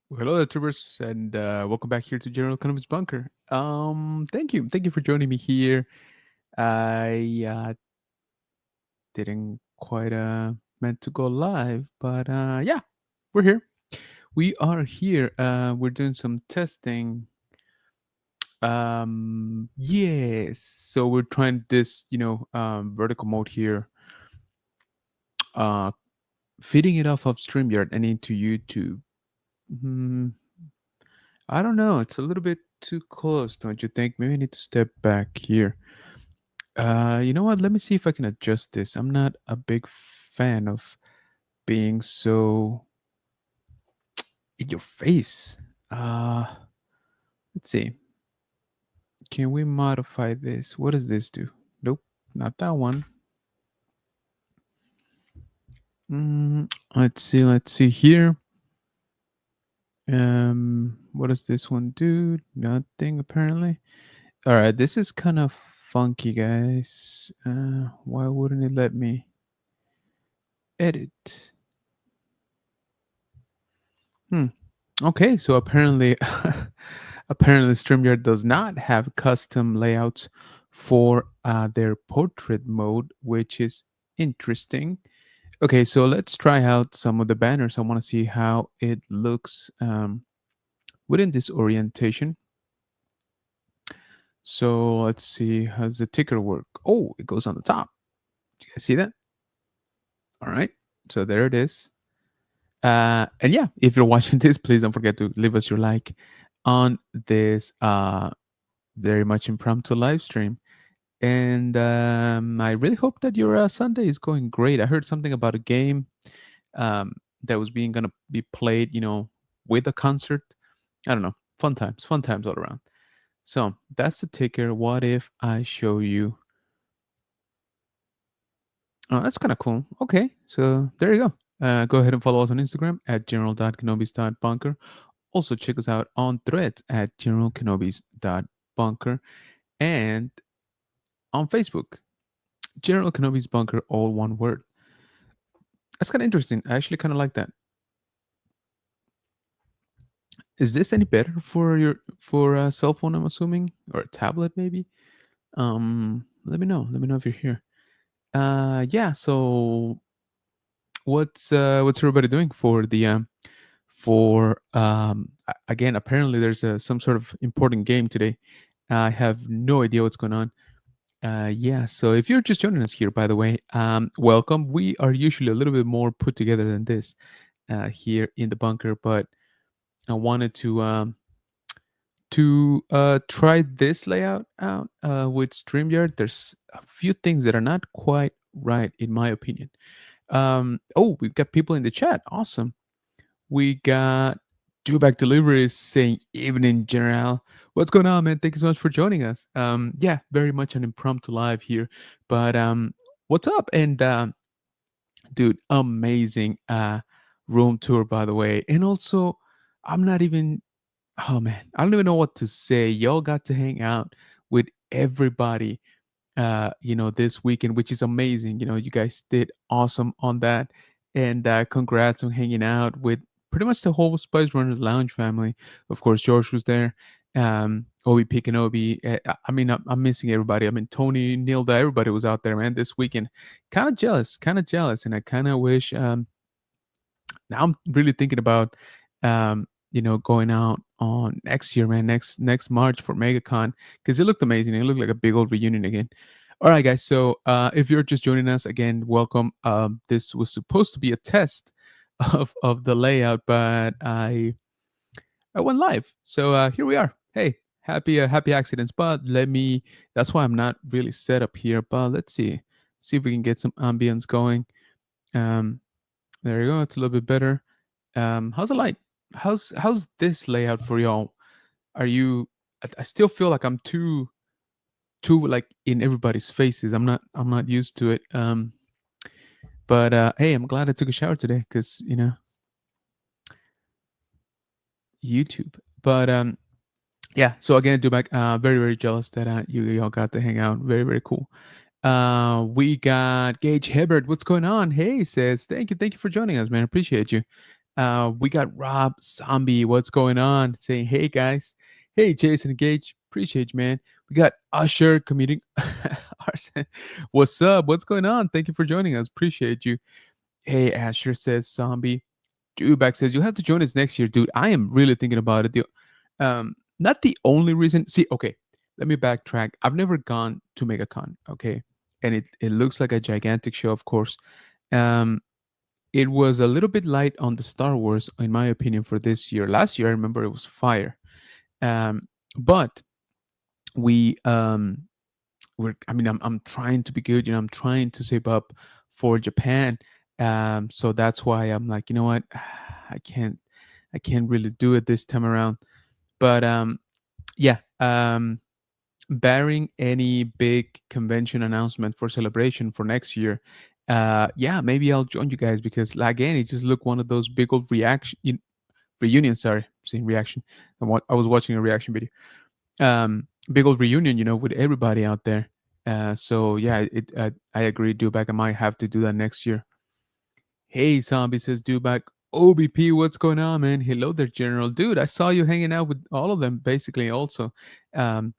Hello, YouTubers, and welcome back here to General Economics Bunker. Thank you for joining me here. I didn't quite meant to go live, but yeah, we're here. We are here. We're doing some testing. Yes, so we're trying this, vertical mode here. Uh, Feeding it off of StreamYard and into YouTube. Hmm, I don't know. It's a little bit too close, don't you think? Maybe I need to step back here. You know what? Let me see if I can adjust this. I'm not a big fan of being so in your face. Uh, let's see. Can we modify this? What does this do? Nope, not that one. Let's see. Let's see here. What does this one do? Nothing apparently. All right, this is kind of funky, guys. Why wouldn't it let me edit? Hmm. Okay, so apparently, apparently StreamYard does not have custom layouts for their portrait mode, which is interesting. Okay, so let's try out some of the banners. I want to see how it looks within this orientation. So let's see, how does the ticker work? Oh, it goes on the top. Do you guys see that? All right, so there it is. And yeah, if you're watching this, please don't forget to leave us your like on this very much impromptu live stream. And I really hope that your Sunday is going great. I heard something about a game that was being gonna be played, with a concert. I don't know. Fun times all around. So that's the ticker. What if I show you? Oh, that's kind of cool. Okay, so there you go. Go ahead and follow us on Instagram at general.kenobis.bunker. Also, check us out on Threads at generalkenobis.bunker and on Facebook, General Kenobis Bunker, all one word. That's kind of interesting. I actually kind of like that. Is this any better for your for a cell phone? I'm assuming, or a tablet, maybe. Let me know. Let me know if you're here. Yeah. So, what's everybody doing for the again? Apparently, there's some sort of important game today. I have no idea what's going on. Yeah, so if you're just joining us here, by the way, welcome. We are usually a little bit more put together than this here in the bunker, but I wanted to try this layout out with StreamYard. There's a few things that are not quite right, in my opinion. Oh, we've got people in the chat. Awesome. We got Dewback Deliveries saying evening, General. What's going on, man? Thank you so much for joining us. Yeah, very much an impromptu live here. But what's up? And dude, amazing room tour, by the way. And also, I'm not even oh man, I don't even know what to say. Y'all got to hang out with everybody this weekend, which is amazing. You guys did awesome on that. And congrats on hanging out with pretty much the whole Spice Runners Lounge family. Of course, George was there. Obi Pick and Obi. I mean, I'm missing everybody. I mean, Tony, Nilda, everybody was out there, man, this weekend. Kind of jealous. And I kind of wish, now I'm really thinking about, going out on next year, man, next March for MegaCon, because it looked amazing. It looked like a big old reunion again. All right, guys. So if you're just joining us again, welcome. This was supposed to be a test of the layout, but I went live. So here we are. Hey, happy accidents. But let me. That's why I'm not really set up here. But let's see if we can get some ambience going. Um, there you go. It's a little bit better. How's it like? How's this layout for y'all? Are you? I still feel like I'm too like in everybody's faces. I'm not used to it. But hey, I'm glad I took a shower today because YouTube. But yeah. So again, do back. Very very jealous that y'all got to hang out. Very very cool. We got Gage Hibbert. What's going on? Hey, says thank you for joining us, man. Appreciate you. We got Rob Zombie. What's going on? Saying, hey guys. Hey Jason Gage. Appreciate you, man. We got Usher commuting. Arson, what's up? What's going on? Thank you for joining us. Appreciate you. Hey, Asher says Zombie. Dewback says you'll have to join us next year, dude. I am really thinking about it. Not the only reason. See, okay, let me backtrack. I've never gone to MegaCon, okay, and it looks like a gigantic show, of course. Um, it was a little bit light on the Star Wars, in my opinion, for this year. Last year, I remember it was fire. But we we're I mean I'm trying to be good, I'm trying to save up for Japan. So that's why I'm like, you know what, I can't I can't really do it this time around. But yeah, barring any big convention announcement for celebration for next year, yeah, maybe I'll join you guys, because again, it just looked one of those big old reunions. Sorry, saying reaction. I was watching a reaction video. Big old reunion, with everybody out there. So yeah, I agree. Dewback, I might have to do that next year. Hey, Zombie says Dewback. OBP, what's going on, man? Hello there, General. Dude, I saw you hanging out with all of them, basically, also. Um,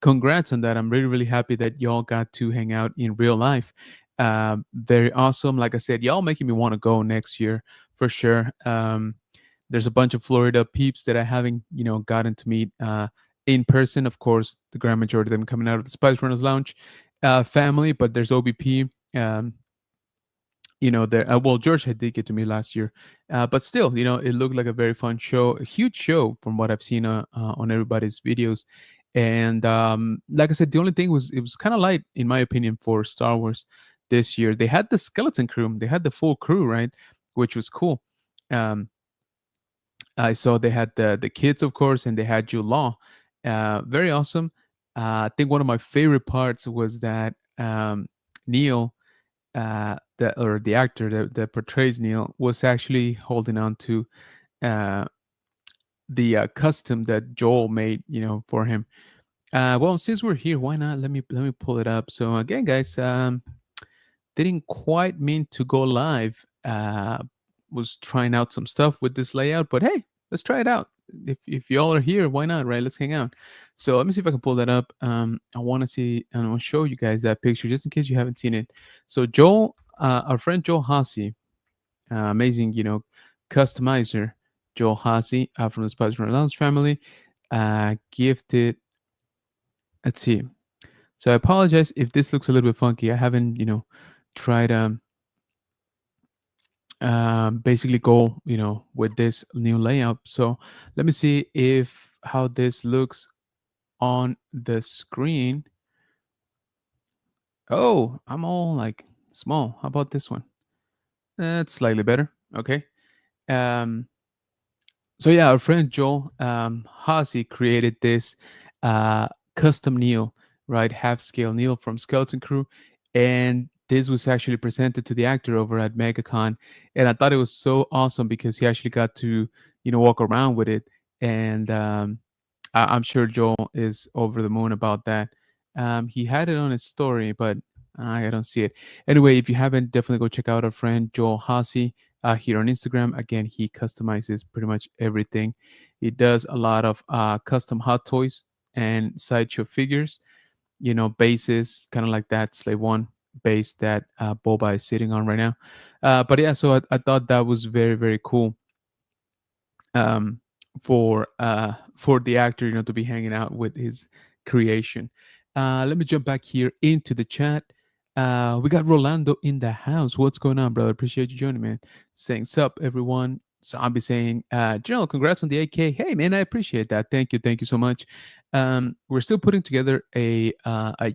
Congrats on that. I'm really, really happy that y'all got to hang out in real life. Very awesome. Like I said, y'all making me want to go next year for sure. There's a bunch of Florida peeps that I haven't, gotten to meet in person. Of course, the grand majority of them coming out of the Spice Runners Lounge family, but there's OBP. There. Well, George had did get to me last year, but still, it looked like a very fun show, a huge show from what I've seen on everybody's videos. And like I said, the only thing was it was kind of light, in my opinion, for Star Wars this year. They had the skeleton crew, they had the full crew, right, which was cool. Um, I saw they had the kids, of course, and they had Jude Law. Very awesome. I think one of my favorite parts was that Neil, the actor that portrays Neil, was actually holding on to uh, the custom that Joel made, for him. Well, since we're here, why not? Let me pull it up. So again, guys, didn't quite mean to go live. Was trying out some stuff with this layout, but hey, let's try it out. If y'all are here, why not? Right? Let's hang out. So let me see if I can pull that up. I want to see, and I'll show you guys that picture just in case you haven't seen it. So Joel, our friend Joel Hasi, amazing, customizer, Joel Hasi from the Spice Runner Lounge family, gifted. Let's see. So I apologize if this looks a little bit funky. I haven't, tried basically go, with this new layout. So let me see if how this looks on the screen. Oh, I'm all like small. How about this one? That's slightly better. Okay. Um, so yeah, our friend Joel Hasi created this custom Neo, right, half scale Neo from Skeleton Crew, and this was actually presented to the actor over at MegaCon, and I thought it was so awesome because he actually got to walk around with it, and I'm sure Joel is over the moon about that. He had it on his story, but I don't see it. Anyway, if you haven't, definitely go check out our friend Joel Hasi here on Instagram. Again, he customizes pretty much everything. He does a lot of custom hot toys and sideshow figures, bases, kind of like that Slave One base that Boba is sitting on right now. But yeah, so I thought that was very, very cool. Um, for the actor, to be hanging out with his creation. Let me jump back here into the chat. We got Rolando in the house. What's going on, brother? Appreciate you joining, man. Saying sup, everyone. Zombie saying, General, congrats on the 8K. Hey, man, I appreciate that. Thank you so much. We're still putting together a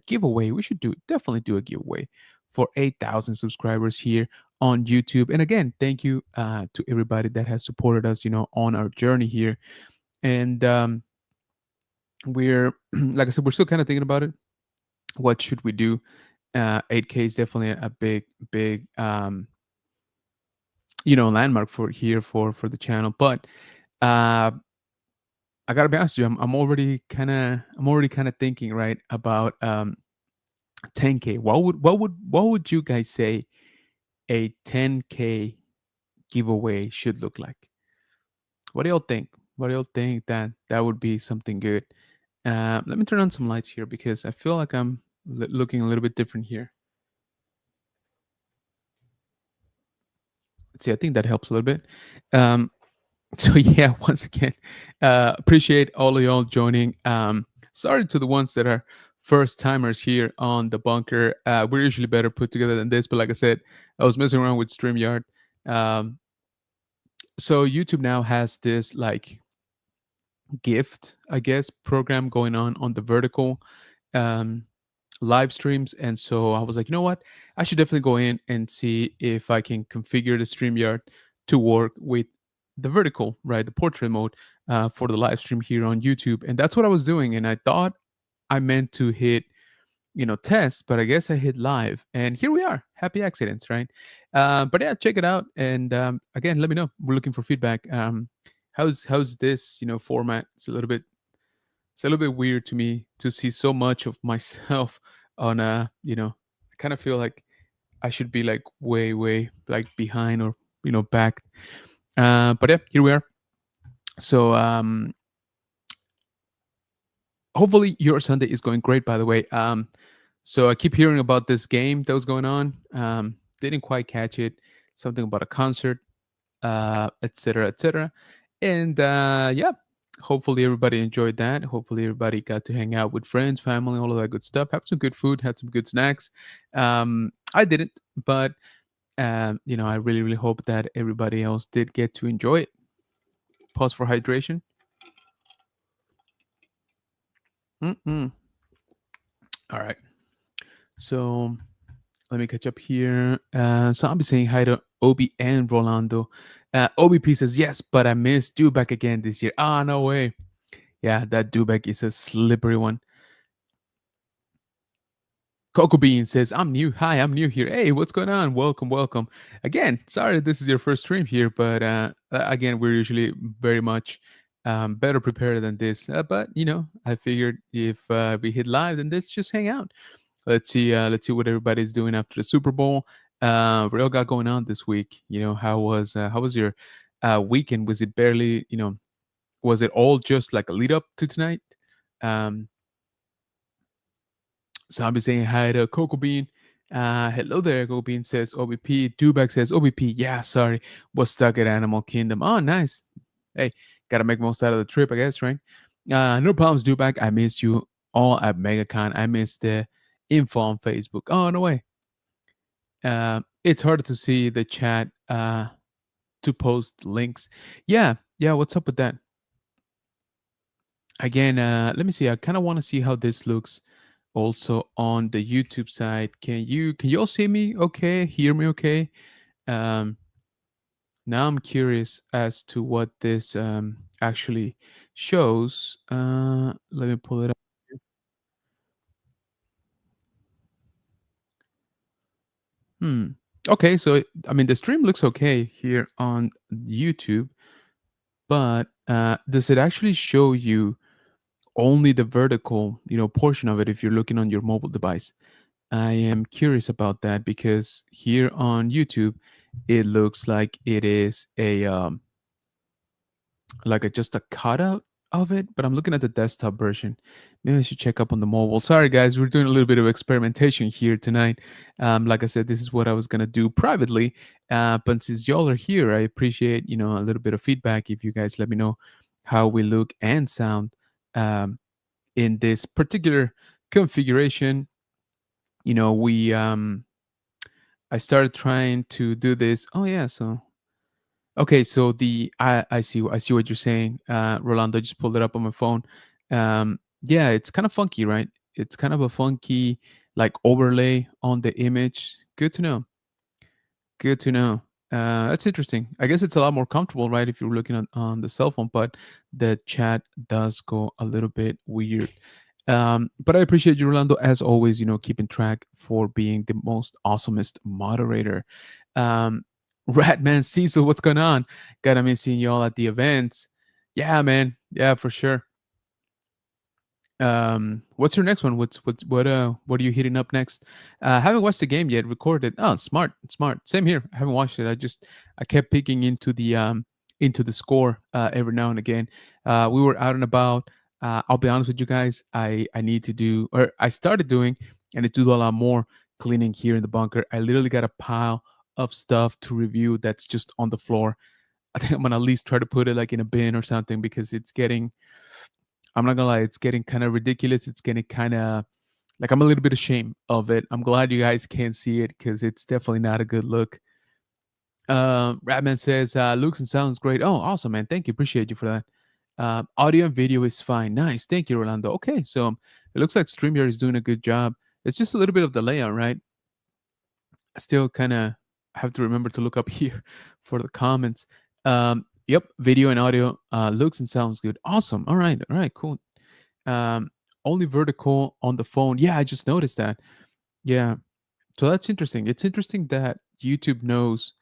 giveaway. We should definitely do a giveaway for 8,000 subscribers here on YouTube. And again, thank you to everybody that has supported us, on our journey here. And we're, like I said, we're still kind of thinking about it. What should we do? 8K is definitely a big, big, landmark for here for the channel. But I gotta be honest with you, I'm already kind of thinking, right, about 10K. What would you guys say a 10K giveaway should look like. What do y'all think? What do y'all think that would be something good? Let me turn on some lights here because I feel like I'm looking a little bit different here. Let's see, I think that helps a little bit. Um, so yeah, once again, appreciate all of y'all joining. Sorry to the ones that are first timers here on the bunker. We're usually better put together than this, but like I said, I was messing around with StreamYard. Um, so YouTube now has this like gift, I guess, program going on the vertical um, live streams. And so I was like, you know what? I should definitely go in and see if I can configure the StreamYard to work with the vertical, right? The portrait mode for the live stream here on YouTube. And that's what I was doing. And I thought I meant to hit, test, but I guess I hit live. And here we are. Happy accidents, right? But yeah, check it out. And again, let me know. We're looking for feedback. How's this, format? It's a little bit weird to me to see so much of myself on I kind of feel like I should be like way like behind or back. But yeah, here we are. So hopefully your Sunday is going great, by the way. So I keep hearing about this game that was going on. Didn't quite catch it. Something about a concert, etc., etc. And yeah, hopefully everybody enjoyed that. Hopefully everybody got to hang out with friends, family, all of that good stuff. Have some good food, had some good snacks. I didn't, but I really hope that everybody else did get to enjoy it. Pause for hydration. Mm-mm. All right. So let me catch up here. So I'll be saying hi to Obi and Rolando. OBP says yes, but I missed Dubak again this year. Ah, no way. Yeah, that Dubak is a slippery one. Coco Bean says, I'm new. Hi, I'm new here. Hey, what's going on? Welcome. Again, sorry this is your first stream here, but again, we're usually very much better prepared than this. But I figured if we hit live, then let's just hang out. Let's see what everybody's doing after the Super Bowl. What all got going on this week? How was your weekend? Was it barely, was it all just like a lead up to tonight? Um, so I'll be saying hi to Coco Bean. Hello there, Coco Bean says OBP. Dubak says OBP. Yeah, sorry, was stuck at Animal Kingdom. Oh, nice. Hey, gotta make most out of the trip, I guess, right? No problems, Dubak. I miss you all at MegaCon. I missed the info on Facebook. Oh, no way. It's harder to see the chat to post links. Yeah. What's up with that? Again, let me see. I kind of want to see how this looks also on the YouTube side. Can you all see me okay? Hear me okay? Um, Now I'm curious as to what this actually shows. Let me pull it up. Hmm. Okay, so I mean the stream looks okay here on YouTube, but does it actually show you only the vertical, portion of it if you're looking on your mobile device? I am curious about that because here on YouTube, it looks like it is a just a cutout of it. But I'm looking at the desktop version. Maybe I should check up on the mobile. Sorry, guys, we're doing a little bit of experimentation here tonight. Like I said, this is what I was gonna do privately. But since y'all are here, I appreciate a little bit of feedback. If you guys let me know how we look and sound in this particular configuration. We I started trying to do this. Oh yeah, so okay, so I see what you're saying, Rolando. I just pulled it up on my phone. Yeah, it's kind of funky, right? It's kind of a funky like overlay on the image. Good to know. Good to know. That's interesting. I guess it's a lot more comfortable, right, if you're looking on the cell phone, but the chat does go a little bit weird. But I appreciate you, Rolando, as always, keeping track for being the most awesomest moderator. Um, Ratman Cecil, what's going on? Gotta miss seeing y'all at the events. Yeah, man. Yeah, for sure. What's your next one? What are you hitting up next? Haven't watched the game yet. Recorded. Oh, smart, smart. Same here. I haven't watched it. I kept peeking into the score every now and again. We were out and about. I'll be honest with you guys. I need to do, or I started doing, and I do a lot more cleaning here in the bunker. I literally got a pile of stuff to review that's just on the floor. I think I'm gonna at least try to put it like in a bin or something because it's getting, I'm not gonna lie, it's getting kind of ridiculous. It's getting kind of like I'm a little bit ashamed of it. I'm glad you guys can't see it because it's definitely not a good look. Ratman says, looks and sounds great. Oh, awesome, man. Thank you. Appreciate you for that. Audio and video is fine. Nice. Thank you, Rolando. Okay, so it looks like StreamYard is doing a good job. It's just a little bit of the layout, right? I still kind of have to remember to look up here for the comments. Yep, video and audio looks and sounds good. Awesome. All right, cool. Um, Only vertical on the phone. Yeah, I just noticed that. Yeah, so that's interesting. It's interesting that YouTube knows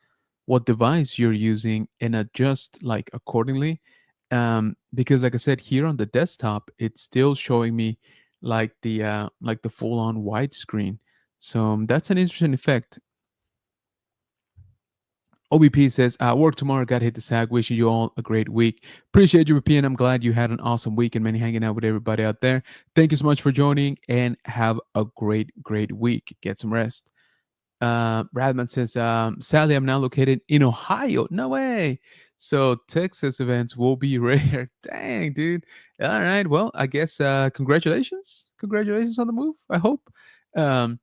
what device you're using and adjust like accordingly. Because like I said, here on the desktop, it's still showing me like the full on widescreen. So that's an interesting effect. OBP says, work tomorrow, got to hit the sack. Wishing you all a great week. Appreciate you, OBP, and I'm glad you had an awesome week and many hanging out with everybody out there. Thank you so much for joining and have a great, great week. Get some rest. Radman says, sadly, I'm now located in Ohio. No way. So Texas events will be rare. Dang, dude. All right. Well, I guess congratulations. Congratulations on the move, I hope. Um,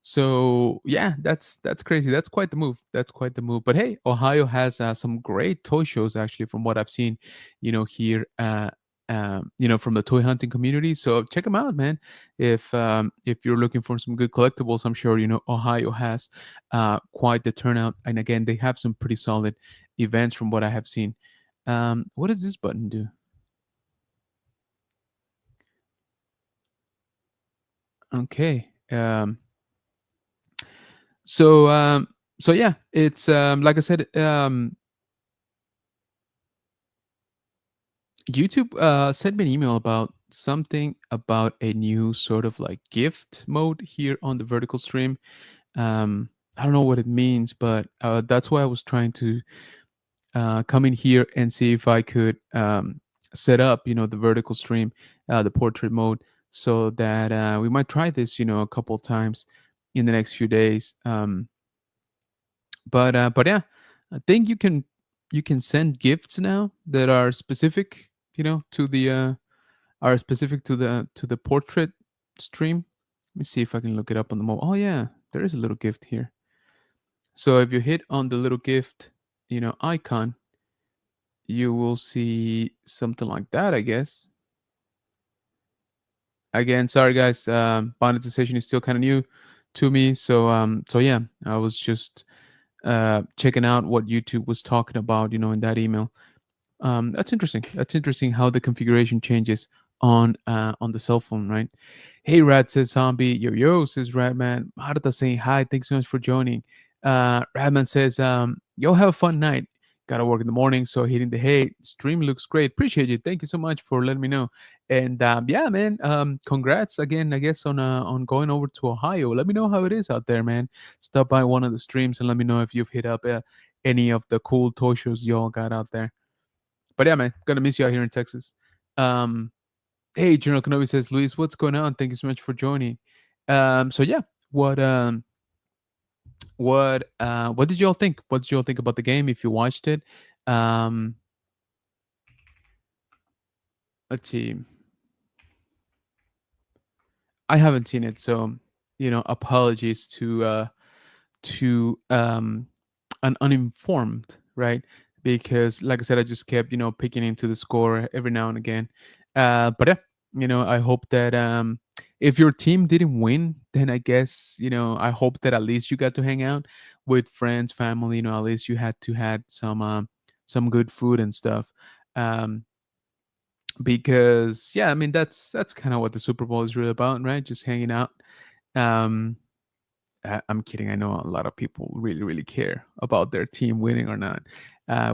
so yeah, that's crazy. That's quite the move. That's quite the move. But hey, Ohio has some great toy shows actually, from what I've seen. Here, from the toy hunting community. So check them out, man. If you're looking for some good collectibles, I'm sure Ohio has quite the turnout. And again, they have some pretty solid events from what I have seen. What does this button do? Okay. So so yeah, it's like I said, YouTube sent me an email about something about a new sort of like gift mode here on the vertical stream. I don't know what it means, but that's why I was trying to come in here and see if I could set up, the vertical stream, the portrait mode, so that we might try this, a couple times in the next few days. But yeah, I think you can send gifts now that are specific, to the are specific to the portrait stream. Let me see if I can look it up on the mobile. Oh yeah, there is a little gift here. So if you hit on the little gift, icon, you will see something like that, I guess. Again, sorry guys, monetization is still kind of new to me, so yeah, I was just checking out what YouTube was talking about, in that email. That's interesting. That's interesting how the configuration changes on the cell phone, right? Hey, Rad says zombie. Yo yo says Radman. Marta saying hi. Thanks so much for joining. Radman says, yo, have a fun night. Gotta work in the morning, so hitting the hay. Stream looks great. Appreciate you. Thank you so much for letting me know. And yeah, man. Congrats again, I guess, on going over to Ohio. Let me know how it is out there, man. Stop by one of the streams and let me know if you've hit up any of the cool toy shows y'all got out there. But yeah, man, gonna miss you out here in Texas. Um, hey, General Kenobi says, Luis, what's going on? Thank you so much for joining. So yeah, what what did y'all think? What did y'all think about the game if you watched it? Um, let's see. I haven't seen it, so apologies to an uninformed, right? Because like I said, I just kept picking into the score every now and again. But yeah, I hope that if your team didn't win, then I guess I hope that at least you got to hang out with friends, family. At least you had some good food and stuff. Um, because yeah, I mean that's kind of what the Super Bowl is really about, right? Just hanging out. Um, I'm kidding. I know a lot of people really, really care about their team winning or not,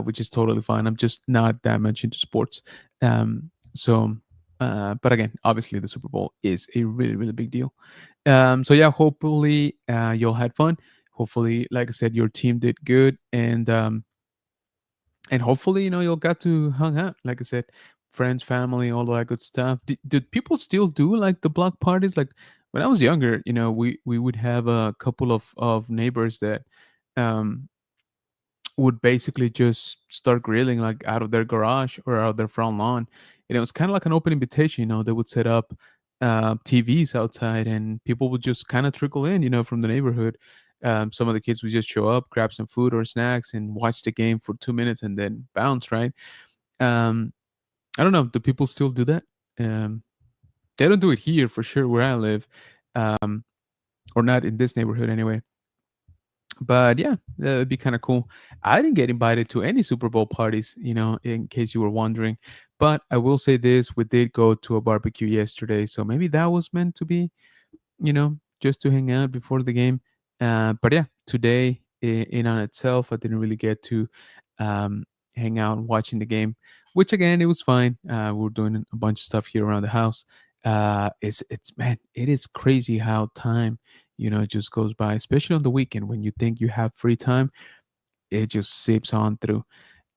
which is totally fine. I'm just not that much into sports. So But again, obviously, the Super Bowl is a really, really big deal. So yeah, hopefully you'll had fun. Hopefully, like I said, your team did good, and hopefully, you'll get to hang out. Like I said, friends, family, all that good stuff. Did people still do like the block parties? Like when I was younger, we would have a couple of neighbors that um would basically just start grilling like out of their garage or out of their front lawn. And it was kind of like an open invitation. They would set up TVs outside, and people would just kind of trickle in, from the neighborhood. Some of the kids would just show up, grab some food or snacks, and watch the game for 2 minutes and then bounce. Right? Um, I don't know. Do people still do that? Um, they don't do it here for sure where I live, um, or not in this neighborhood anyway. But yeah, that would be kind of cool. I didn't get invited to any Super Bowl parties, in case you were wondering. But I will say this: we did go to a barbecue yesterday, so maybe that was meant to be, just to hang out before the game. But yeah, today in on itself, I didn't really get to um, hang out watching the game, which again, it was fine. We were doing a bunch of stuff here around the house. It's man, it is crazy how time, just goes by, especially on the weekend when you think you have free time. It just sips on through.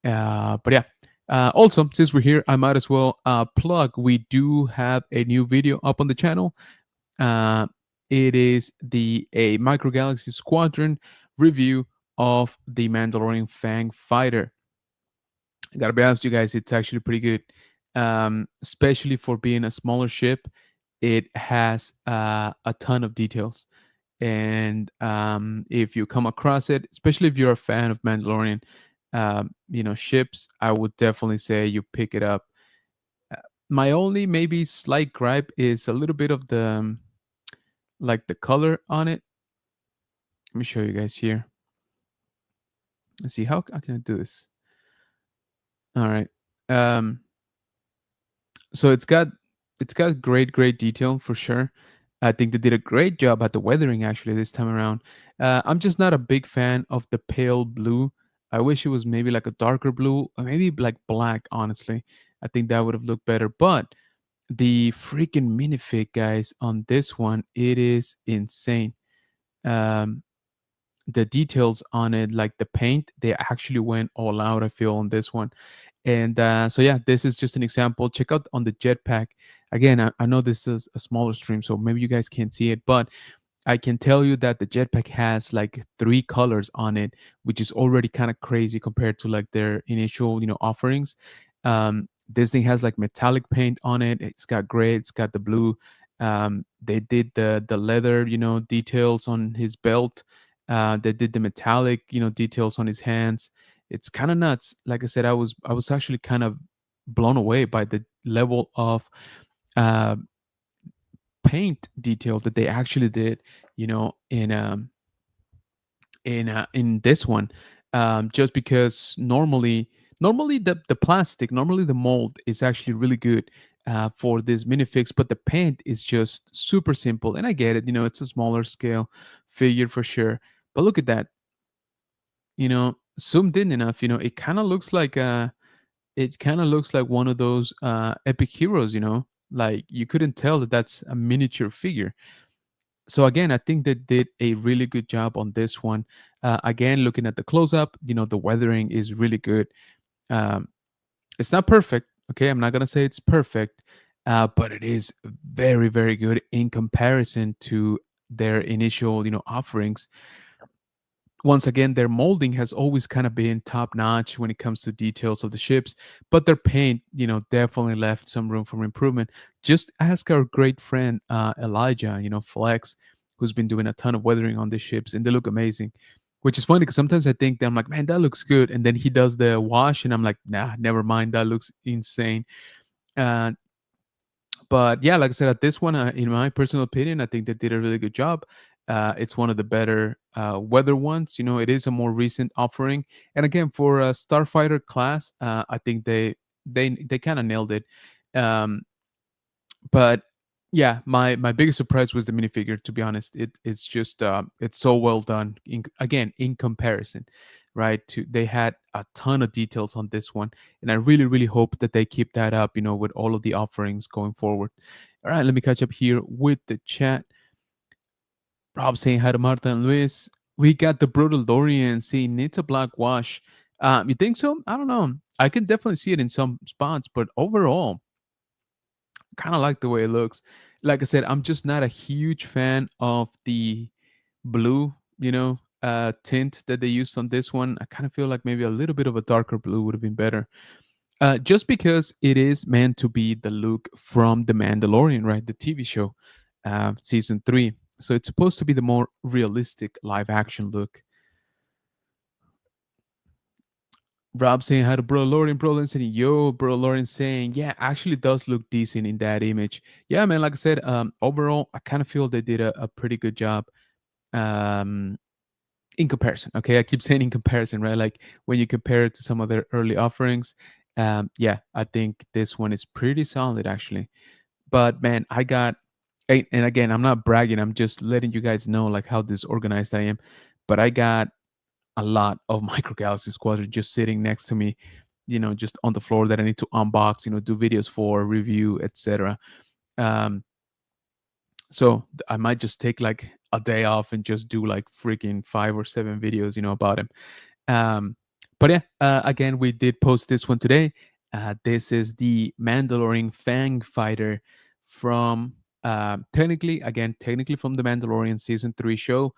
But yeah. Also, since we're here, I might as well plug. We do have a new video up on the channel. uh, it is the a Micro Galaxy Squadron review of the Mandalorian Fang Fighter. I gotta be honest, with you guys, it's actually pretty good, especially for being a smaller ship. It has a ton of details, and if you come across it, especially if you're a fan of Mandalorian, ships, I would definitely say you pick it up. My only maybe slight gripe is a little bit of the color on it. Let me show you guys here. Let's see how can I do this. All right. Um, so it's got great detail for sure. I think they did a great job at the weathering actually this time around. I'm just not a big fan of the pale blue. I wish it was maybe like a darker blue or maybe like black. Honestly, I think that would have looked better. But the freaking minifig, guys, on this one, it is insane. Um, the details on it, like the paint, they actually went all out. I feel on this one, and so yeah, this is just an example. Check out on the jetpack. Again, I know this is a smaller stream, so maybe you guys can't see it, but I can tell you that the jetpack has like three colors on it, which is already kind of crazy compared to like their initial, offerings. This thing has like metallic paint on it. It's got gray. It's got the blue. They did the leather, details on his belt. They did the metallic, details on his hands. It's kind of nuts. Like I said, I was actually kind of blown away by the level of uh, paint detail that they actually did, in this one. Just because normally the plastic, normally the mold is actually really good for this minifix, but the paint is just super simple. And I get it, it's a smaller scale figure for sure. But look at that, zoomed in enough, it kind of looks like one of those epic heroes, like you couldn't tell that that's a miniature figure. So again, I think they did a really good job on this one. Again, looking at the close up, the weathering is really good. um, it's not perfect, okay, I'm not gonna say it's perfect, but it is very good in comparison to their initial offerings. Once again, their molding has always kind of been top notch when it comes to details of the ships, but their paint, definitely left some room for improvement. Just ask our great friend Elijah, Flex, who's been doing a ton of weathering on the ships, and they look amazing. Which is funny because sometimes I think that I'm like, man, that looks good, and then he does the wash, and I'm like, nah, never mind, that looks insane. Uh, but yeah, like I said, at this one, in my personal opinion, I think they did a really good job. It's one of the better weather ones. It is a more recent offering, and again, for a starfighter class, I think they kind of nailed it. Um, but yeah, my biggest surprise was the minifigure. To be honest, it's just it's so well done. Again, in comparison. right? To They had a ton of details on this one, and I really, really hope that they keep that up, with all of the offerings going forward. All right, let me catch up here with the chat. Rob saying hi to Marta and Luis. We got the brutal Dorian saying needs a black wash. You think so? I don't know. I can definitely see it in some spots, but overall, kind of like the way it looks. Like I said, I'm just not a huge fan of the blue, tint that they used on this one. I kind of feel like maybe a little bit of a darker blue would have been better. Just because it is meant to be the look from The Mandalorian, right? The TV show, season 3. So it's supposed to be the more realistic live action look. Rob saying hi to Bro Lauren. Bro Lauren saying, yo, Bro Lauren saying, yeah, actually does look decent in that image. Yeah, man, like I said, overall, I kind of feel they did a pretty good job. Um, in comparison, okay, I keep saying in comparison, right? Like when you compare it to some of their early offerings, yeah, I think this one is pretty solid actually. But man, and again, I'm not bragging, I'm just letting you guys know like how disorganized I am. But I got a lot of Micro Galaxy Squadron just sitting next to me, just on the floor that I need to unbox, do videos for, review, etc. um so I might just take like a day off and just do like freaking 5 or 7 videos, about him. Um, but yeah, again, we did post this one today. This is the Mandalorian Fang Fighter from, technically from the Mandalorian season 3 show,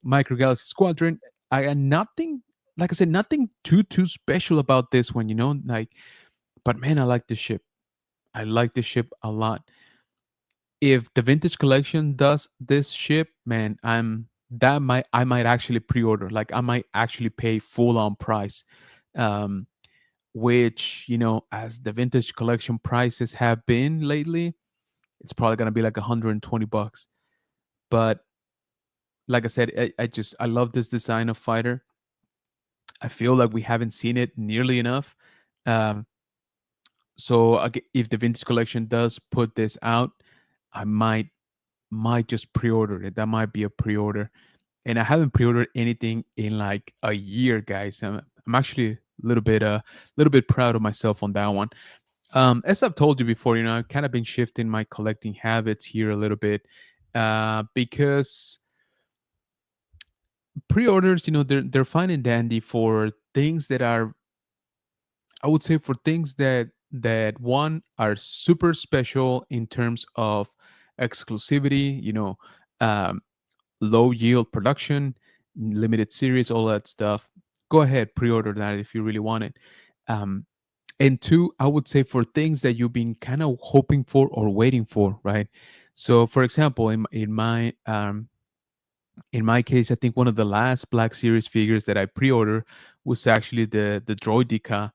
Micro Galaxy Squadron. I got nothing, like I said, nothing too special about this one, like, but man, I like the ship. I like the ship a lot. If the vintage collection does this ship, man, I might actually pre-order. Like I might actually pay full on price. Um, which, as the vintage collection prices have been lately, it's probably gonna be like $120. But like I said, I love this design of fighter. I feel like we haven't seen it nearly enough. Um, so if the vintage collection does put this out, I might just pre-order it. That might be a pre-order. And I haven't pre-ordered anything in like a year, guys. I'm actually a little bit proud of myself on that one. As I've told you before, I've kind of been shifting my collecting habits here a little bit, because pre-orders, they're fine and dandy for things that are, I would say, for things that one are super special in terms of exclusivity, um, low yield production, limited series, all that stuff. Go ahead, pre-order that if you really want it. Um, and two, I would say for things that you've been kind of hoping for or waiting for, right? So, for example, in my case, I think one of the last Black Series figures that I pre-ordered was actually the Droidica,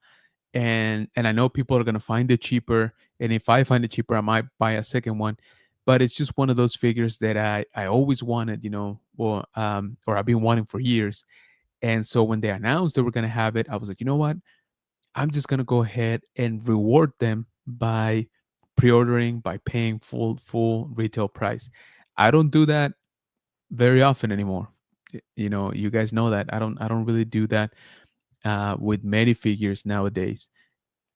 and I know people are gonna find it cheaper, and if I find it cheaper, I might buy a second one. But it's just one of those figures that I always wanted, or I've been wanting for years. And so when they announced they were gonna have it, I was like, you know what? I'm just gonna go ahead and reward them by pre-ordering, by paying full retail price. I don't do that very often anymore. You guys know that I don't really do that, with many figures nowadays.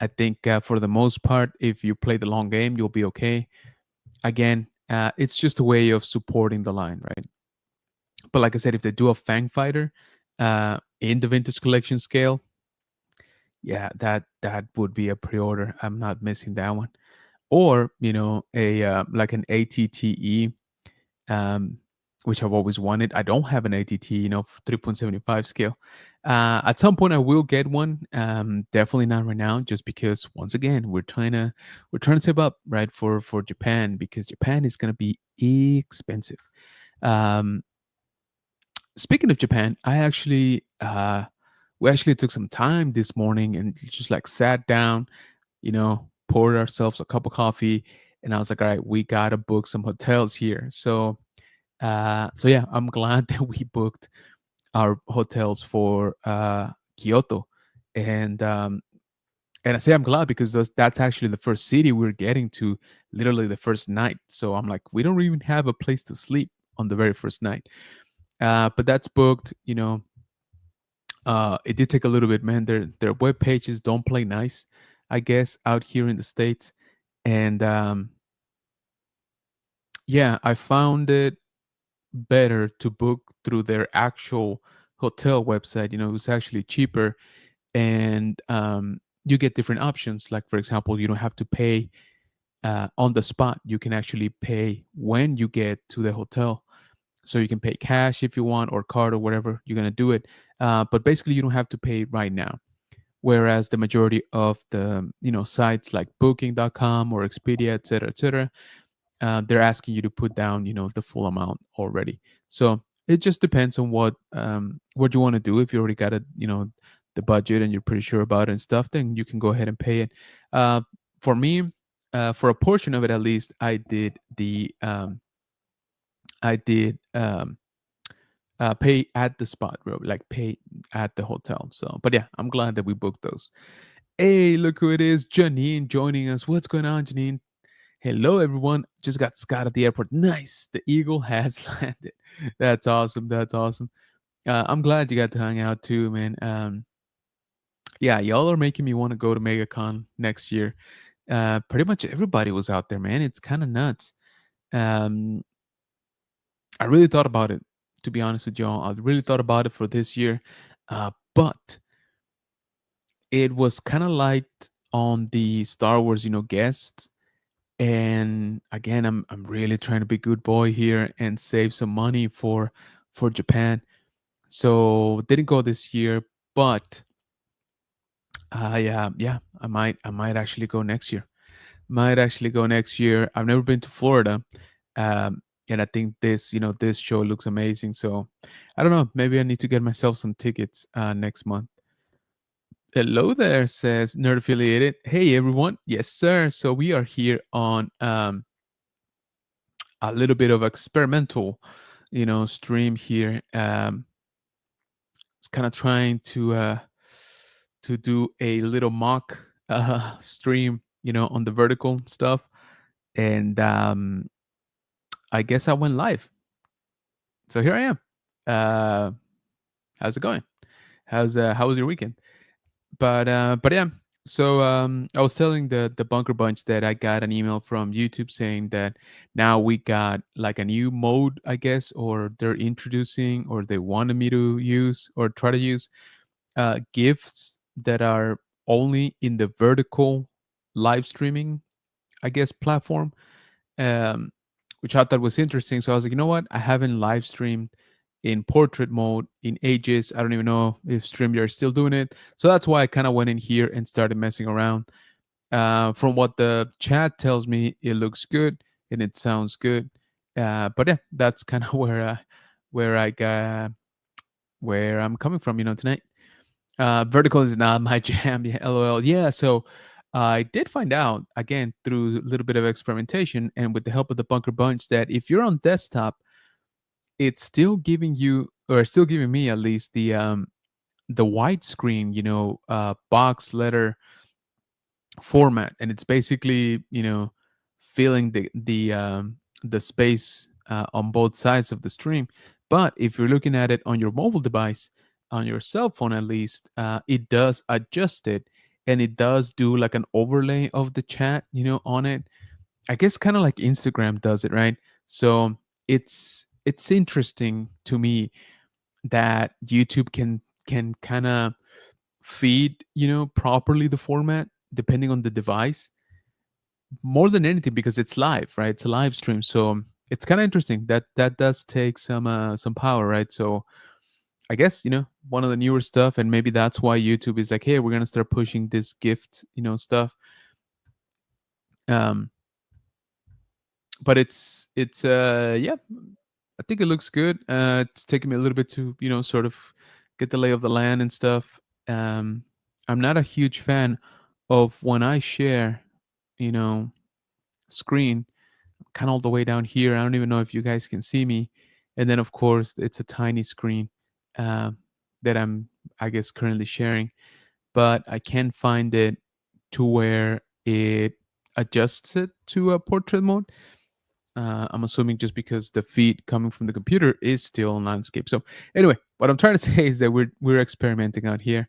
I think, for the most part, if you play the long game, you'll be okay. Again, it's just a way of supporting the line, right? But like I said, if they do a Fang Fighter, in the vintage collection scale, yeah, that would be a pre-order. I'm not missing that one. Or a, like an ATTE, um, which I've always wanted. I don't have an ATT, 3.75 scale. At some point, I will get one. Definitely not right now, just because once again we're trying to save up, right, for Japan, because Japan is gonna be expensive. Um, Speaking of Japan, we actually took some time this morning and just like sat down, poured ourselves a cup of coffee, and I was like, all right, we gotta book some hotels here. So yeah, I'm glad that we booked our hotels for, Kyoto, and I say I'm glad because that's actually the first city we're getting to, literally the first night. So I'm like, we don't even have a place to sleep on the very first night, but that's booked. It did take a little bit, man. Their web pages don't play nice, I guess, out here in the states. And yeah, I found it better to book through their actual hotel website. You know, it was actually cheaper, and you get different options. Like, for example, you don't have to pay on the spot. You can actually pay when you get to the hotel. So you can pay cash if you want, or card, or whatever you're gonna do it. But basically, you don't have to pay right now. Whereas the majority of the sites like Booking.com or Expedia, et cetera, they're asking you to put down the full amount already. So it just depends on what you want to do. If you already got the budget and you're pretty sure about it and stuff, then you can go ahead and pay it. For me, for a portion of it at least, I did pay at the spot, bro, like pay at the hotel. So, but yeah, I'm glad that we booked those. Hey, look who it is, Janine joining us. What's going on, Janine? Hello, everyone. Just got Scott at the airport. Nice. The Eagle has landed. That's awesome. That's awesome. I'm glad you got to hang out too, man. Yeah, y'all are making me want to go to MegaCon next year. Pretty much everybody was out there, man. It's kind of nuts. Um, I really thought about it, to be honest with y'all. I really thought about it for this year, but it was kind of light on the Star Wars, guests. And again, I'm really trying to be good boy here and save some money for Japan. So didn't go this year, but yeah, I might actually go next year. Might actually go next year. I've never been to Florida, and I think this show looks amazing. So I don't know. Maybe I need to get myself some tickets next month. Hello there, says Nerd Affiliated. Hey everyone, yes sir. So we are here on a little bit of experimental, stream here. It's kind of trying to do a little mock stream, on the vertical stuff, and I guess I went live. So here I am. Uh, how's it going? How was your weekend? But yeah. So I was telling the bunker bunch that I got an email from YouTube saying that now we got like a new mode, I guess, or they're introducing, or they wanted me to use or try to use gifts that are only in the vertical live streaming, I guess, platform, um, which I thought was interesting. So I was like, you know what? I haven't live streamed in portrait mode in ages. I don't even know if StreamYard is still doing it. So that's why I kind of went in here and started messing around. From what the chat tells me, it looks good and it sounds good. But yeah, that's kind of where I got where I'm coming from, tonight. Vertical is not my jam. Yeah, LOL. Yeah, so I did find out again through a little bit of experimentation and with the help of the Bunker Bunch that if you're on desktop, it's still giving you, or still giving me at least, the widescreen, box letter format, and it's basically filling the space on both sides of the stream. But if you're looking at it on your mobile device, on your cell phone at least, it does adjust it, and it does do like an overlay of the chat on it. I guess kind of like Instagram does it, right? So it's interesting to me that YouTube can kind of feed properly the format depending on the device, more than anything because it's live, right? It's a live stream. So it's kind of interesting that does take some power, right? So I guess one of the newer stuff, and maybe that's why YouTube is like, hey, we're gonna start pushing this gift stuff. um but it's yeah, I think it looks good. It's taking me a little bit to sort of get the lay of the land and stuff. I'm not a huge fan of when I share you know screen kind of all the way down here. I don't even know if you guys can see me. And then, of course, it's a tiny screen um, that I'm, I guess, currently sharing, but I can find it to where it adjusts it to a portrait mode. I'm assuming just because the feed coming from the computer is still on landscape. So anyway, what I'm trying to say is that we're experimenting out here.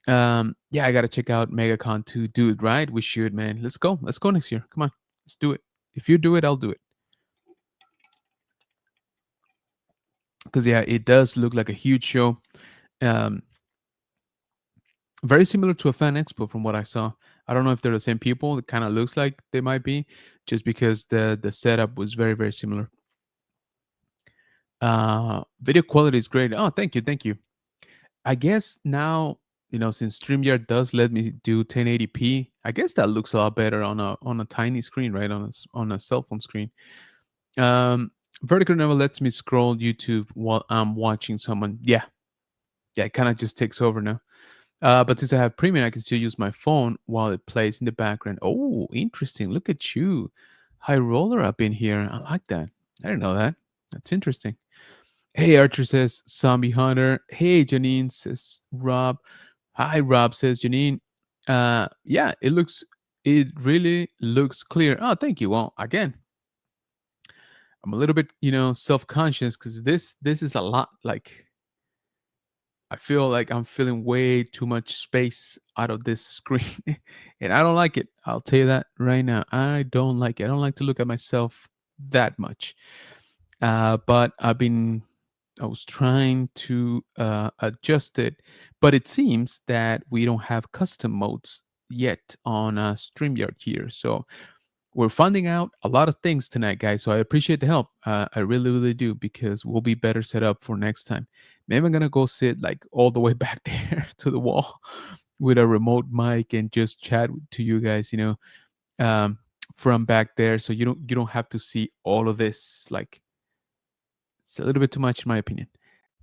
Yeah, I gotta check out MegaCon to do it right. We should, man. Let's go. Let's go next year. Come on, let's do it. If you do it, I'll do it. Because yeah, it does look like a huge show. Um, Very similar to a fan expo from what I saw. I don't know if they're the same people. It kind of looks like they might be, just because the setup was very similar. Video quality is great. Oh, thank you, thank you. I guess now, since StreamYard does let me do 1080p, I guess that looks a lot better on a tiny screen, right? On a cell phone screen. Um, Vertical never lets me scroll YouTube while I'm watching someone. Yeah, yeah, it kind of just takes over now. But since I have Premium, I can still use my phone while it plays in the background. Oh, interesting. Look at you. High roller up in here. I like that. I didn't know that. That's interesting. Hey, Archer says Zombie Hunter. Hey, Janine says Rob. Hi, Rob says Janine. Yeah, it really looks clear. Oh, thank you. Well, again, I'm a little bit, self-conscious because this is a lot. Like, I feel like I'm feeling way too much space out of this screen, and I don't like it. I'll tell you that right now. I don't like it. I don't like to look at myself that much. But I was trying to adjust it, but it seems that we don't have custom modes yet on StreamYard here. So we're finding out a lot of things tonight, guys. So I appreciate the help. I really do, because we'll be better set up for next time. Maybe I'm gonna go sit like all the way back there to the wall with a remote mic and just chat to you guys. Um, from back there, so you don't have to see all of this. Like, it's a little bit too much, in my opinion.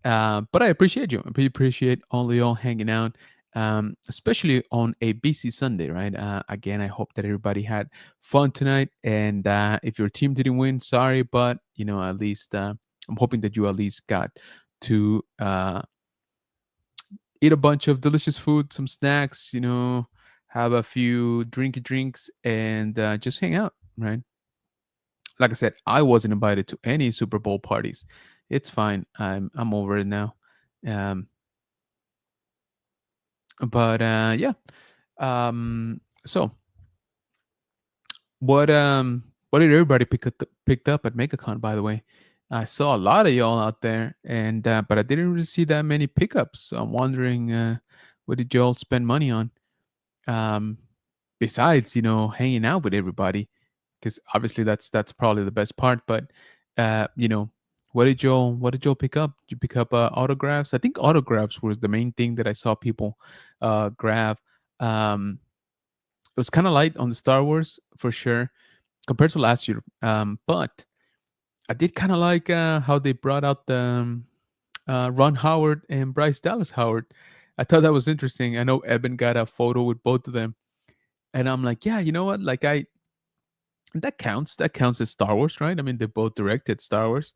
But I appreciate you. I really appreciate all of y'all hanging out, especially on a busy Sunday, right? Again, I hope that everybody had fun tonight. And if your team didn't win, sorry, but at least I'm hoping that you at least got to eat a bunch of delicious food, some snacks, have a few drinky drinks, and just hang out, right? Like I said, I wasn't invited to any Super Bowl parties. It's fine. I'm over it now. Um, but yeah. So what did everybody picked up at MegaCon? By the way, I saw a lot of y'all out there, and but I didn't really see that many pickups. So I'm wondering, what did y'all spend money on? Um, Besides, hanging out with everybody, because obviously that's probably the best part. But uh, you know, what did y'all pick up? Did you pick up autographs? I think autographs was the main thing that I saw people grab. Um, it was kind of light on the Star Wars for sure compared to last year. But I did kind of like how they brought out the Ron Howard and Bryce Dallas Howard. I thought that was interesting. I know Evan got a photo with both of them, and I'm like, yeah, you know what? Like, that counts. That counts as Star Wars, right? I mean, they both directed Star Wars,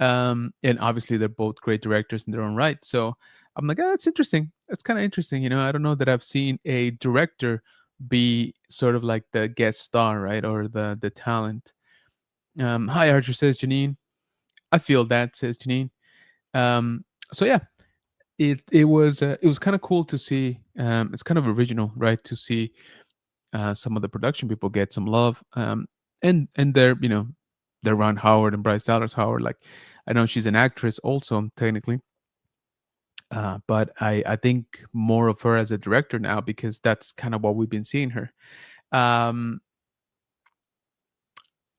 and obviously they're both great directors in their own right. So I'm like, that's interesting. That's kind of interesting. I don't know that I've seen a director be sort of like the guest star, right, or the talent. Hi, Archer says Janine. I feel that, says Janine. Um, so yeah, it was kind of cool to see. It's kind of original, right, to see some of the production people get some love. And they're Ron Howard and Bryce Dallas Howard. Like, I know she's an actress also technically, but I think more of her as a director now, because that's kind of what we've been seeing her. Um,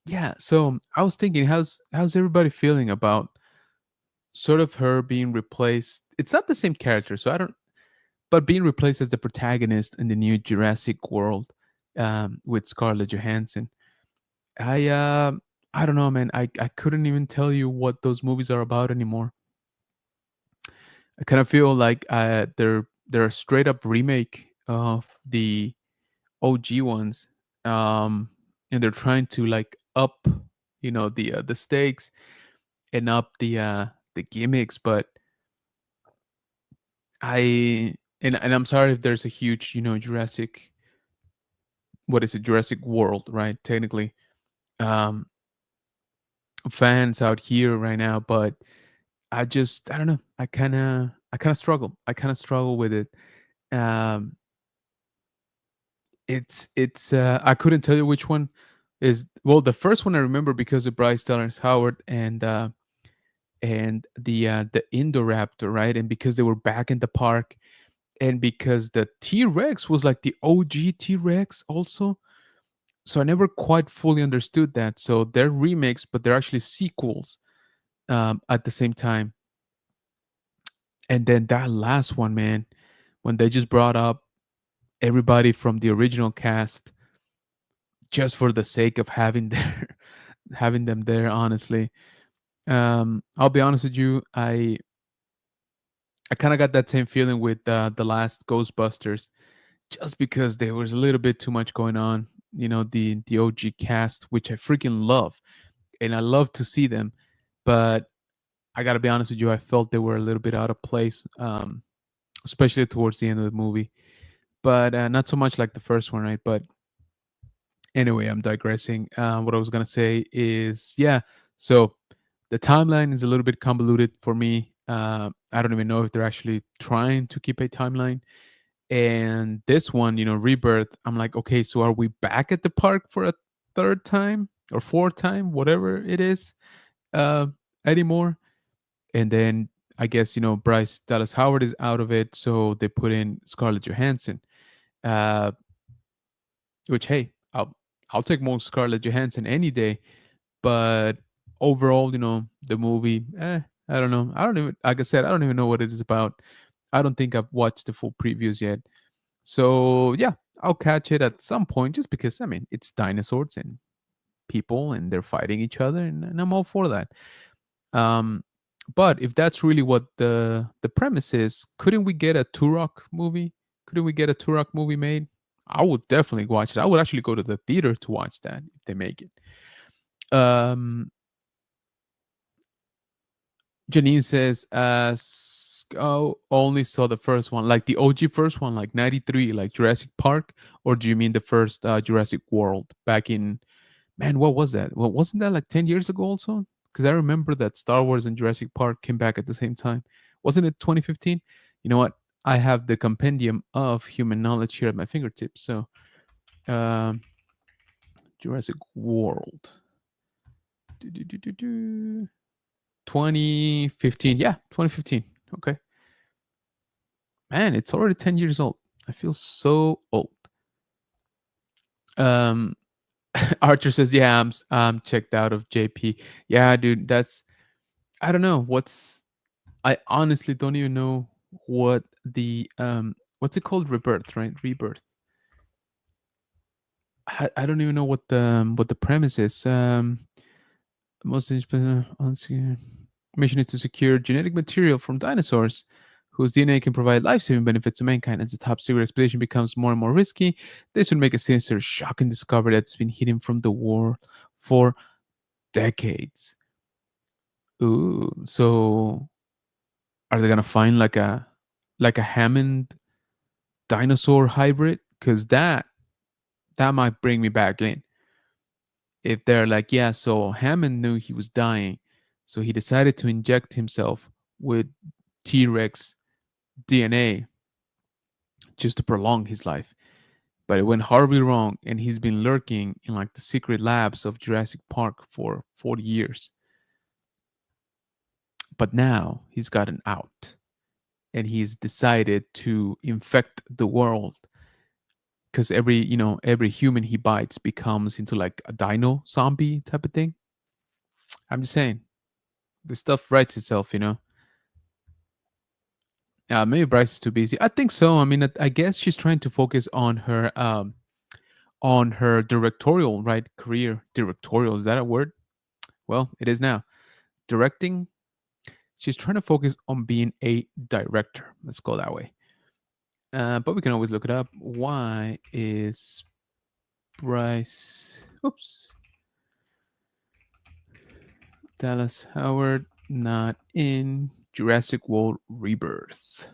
yeah. So I was thinking, how's everybody feeling about sort of her being replaced? It's not the same character, so I don't. But being replaced as the protagonist in the new Jurassic World, with Scarlett Johansson. I uh I don't know, man. I couldn't even tell you what those movies are about anymore. I kind of feel like they're a straight up remake of the OG ones. And they're trying to like up, the stakes, and up the gimmicks, but and I'm sorry if there's a huge, Jurassic, what is it, Jurassic World, right? Technically. Um fans out here right now, but I don't know. I kind of struggle. I kind of struggle with it. Um, it's I couldn't tell you which one is. Well, the first one I remember because of Bryce Dallas Howard and the Indoraptor, right? And because they were back in the park, and because the T Rex was like the OG T Rex also. So I never quite fully understood that. So they're remakes, but they're actually sequels at the same time. And then that last one, man, when they just brought up everybody from the original cast just for the sake of having their having them there, honestly. I'll be honest with you, I kind of got that same feeling with the last Ghostbusters, just because there was a little bit too much going on. You know, the OG cast, which I freaking love, and I love to see them, but I gotta be honest with you, I felt they were a little bit out of place, especially towards the end of the movie. But not so much like the first one, right? But anyway, I'm digressing. What I was gonna say is, yeah. So the timeline is a little bit convoluted for me. I don't even know if they're actually trying to keep a timeline. And this one, Rebirth, I'm like, okay, so are we back at the park for a third time or fourth time, whatever it is, uh, anymore? And then I guess, Bryce Dallas Howard is out of it, so they put in Scarlett Johansson. Uh, which, hey, I'll take more Scarlett Johansson any day. But overall, the movie, I don't know. I don't even, like I said, I don't even know what it is about. I don't think I've watched the full previews yet. So yeah, I'll catch it at some point, just because I mean it's dinosaurs and people and they're fighting each other, and I'm all for that. Um, but if that's really what the premise is, couldn't we get a Turok movie? Couldn't we get a Turok movie made? I would definitely watch it. I would actually go to the theater to watch that if they make it. Um, Janine says, oh, only saw the first one, like the OG first one, like 93, like Jurassic Park, or do you mean the first Jurassic World back in, man, what was that? Well, wasn't that like 10 years ago also? Because I remember that Star Wars and Jurassic Park came back at the same time. Wasn't it 2015? You know what? I have the compendium of human knowledge here at my fingertips. So, um, Jurassic World. Do, do, do, do, do. 2015. Yeah, 2015. Okay. Man, it's already 10 years old. I feel so old. Um, Archer says, "Yeah, I'm checked out of JP." Yeah, dude, that's I don't know I honestly don't even know what the what's it called, rebirth, right? Rebirth. I don't even know what the premise is. Most mission is to secure genetic material from dinosaurs whose DNA can provide life-saving benefits to mankind. As the top secret expedition becomes more and more risky, this would make a sinister, shocking discovery that's been hidden from the war for decades. Ooh, so are they gonna find like a Hammond dinosaur hybrid? Because that might bring me back in. If they're like, yeah, so Hammond knew he was dying, so he decided to inject himself with T Rex DNA just to prolong his life. But it went horribly wrong, and he's been lurking in like the secret labs of Jurassic Park for 40 years. But now he's gotten out, and he's decided to infect the world because every human he bites becomes into like a dino zombie type of thing. I'm just saying, the stuff writes itself. Maybe Bryce is too busy. I think so. I mean, I guess she's trying to focus on her directorial, right, career. Directorial, is that a word? Well, it is now. Directing. She's trying to focus on being a director. Let's go that way. But we can always look it up. Why is Bryce? Oops. Dallas Howard not in Jurassic World Rebirth.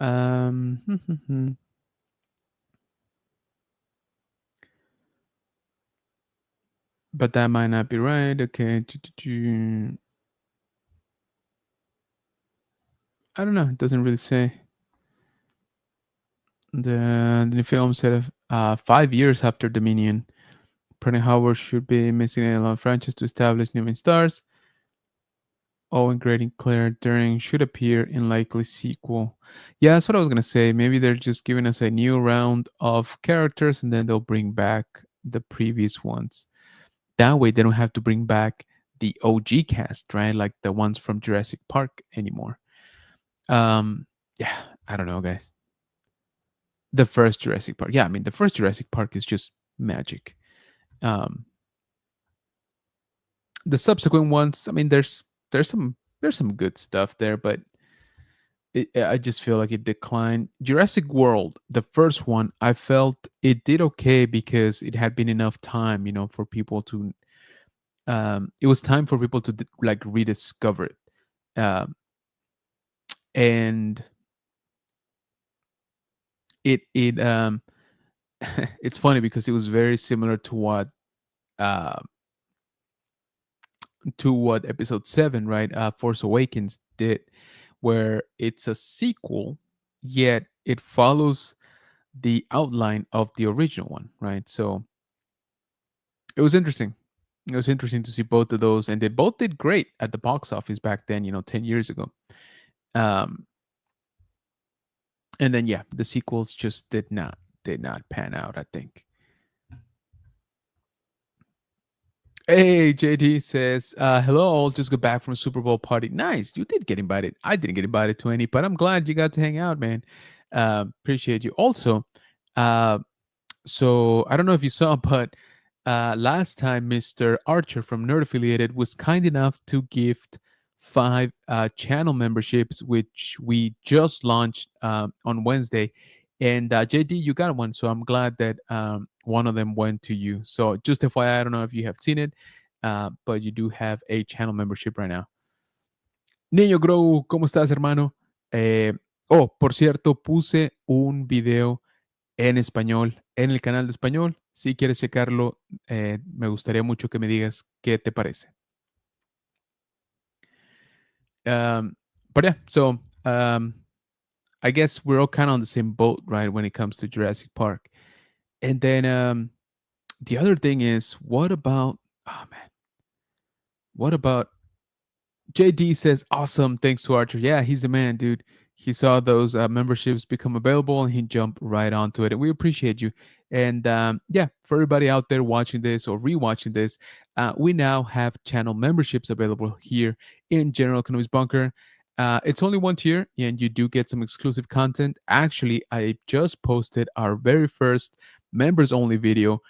Um, but that might not be right. Okay. I don't know. It doesn't really say. The film said 5 years after Dominion, Pretty Howard should be missing a lot of franchise to establish new main stars. Owen, Grady, and Claire during should appear in likely sequel. Yeah, that's what I was gonna say. Maybe they're just giving us a new round of characters and then they'll bring back the previous ones. That way they don't have to bring back the OG cast, right? Like the ones from Jurassic Park anymore. Um, yeah, I don't know, guys. The first Jurassic Park. Yeah, I mean the first Jurassic Park is just magic. Um, the subsequent ones, I mean, there's some good stuff there, but I just feel like it declined. Jurassic World, the first one, I felt it did okay because it had been enough time, for people to. It was time for people to like rediscover it, and it it's funny because it was very similar uh, to what Episode 7, right, Force Awakens did, where it's a sequel, yet it follows the outline of the original one, right? So it was interesting. It was interesting to see both of those, and they both did great at the box office back then, 10 years ago. Um, and then yeah, the sequels just did not pan out, I think. Hey, JD says, hello, all just got back from a Super Bowl party. Nice. You did get invited. I didn't get invited to any, but I'm glad you got to hang out, man. Appreciate you. Also, uh, so I don't know if you saw, but last time Mr. Archer from Nerd Affiliated was kind enough to gift 5 channel memberships, which we just launched on Wednesday. And JD, you got one, so I'm glad that one of them went to you. So just FYI, I don't know if you have seen it, but you do have a channel membership right now. Niño Grow, ¿cómo estás, hermano? Por cierto, puse un video en español en el canal de español. Si quieres checarlo, me gustaría mucho que me digas qué te parece. Um, but yeah, so I guess we're all kind of on the same boat, right, when it comes to Jurassic Park. And then the other thing is, what about, oh man, what about JD says, awesome. Thanks to Archer. Yeah, he's the man, dude. He saw those memberships become available and he jumped right onto it. And we appreciate you. And yeah, for everybody out there watching this or rewatching this, we now have channel memberships available here in General Economics Bunker. It's only one tier and you do get some exclusive content. Actually, I just posted our very first members only video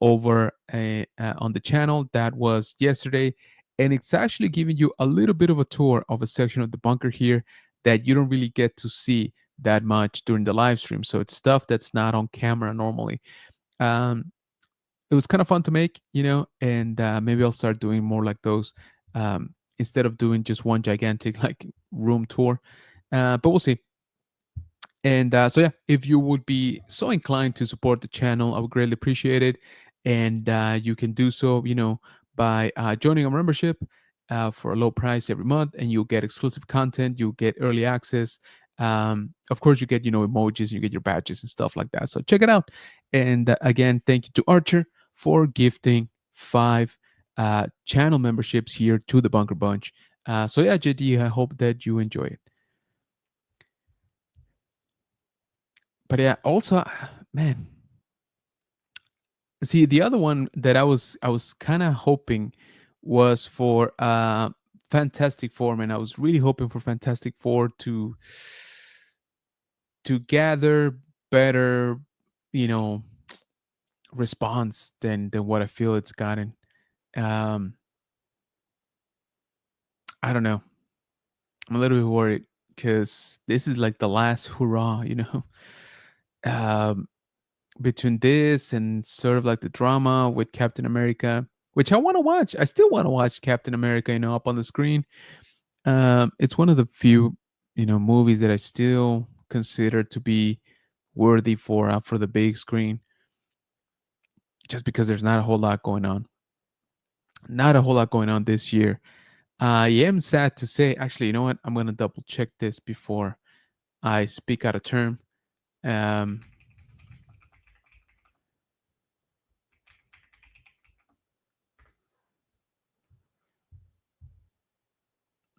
over on the channel. That was yesterday. And it's actually giving you a little bit of a tour of a section of the bunker here that you don't really get to see that much during the live stream. So it's stuff that's not on camera normally. Um, it was kind of fun to make, and maybe I'll start doing more like those instead of doing just one gigantic like room tour. But we'll see. And so, yeah, if you would be so inclined to support the channel, I would greatly appreciate it. And you can do so, by joining a membership for a low price every month, and you'll get exclusive content. You'll get early access. Of course, you get, emojis, you get your badges and stuff like that. So check it out. And again, thank you to Archer for gifting 5 channel memberships here to the Bunker Bunch. So yeah, JD, I hope that you enjoy it. But yeah, also, man, see the other one that I was kind of hoping was for Fantastic Four, man. I was really hoping for Fantastic Four to gather better, you know, response than what I feel it's gotten. Um, I don't know. I'm a little bit worried because this is like the last hurrah. Um, between this and sort of like the drama with Captain America, which I want to watch. I still want to watch Captain America, up on the screen. It's one of the few, movies that I still consider to be worthy for the big screen, just because there's not a whole lot going on. Not a whole lot going on this year. I am sad to say, actually, you know what? I'm going to double check this before I speak out of term. Um,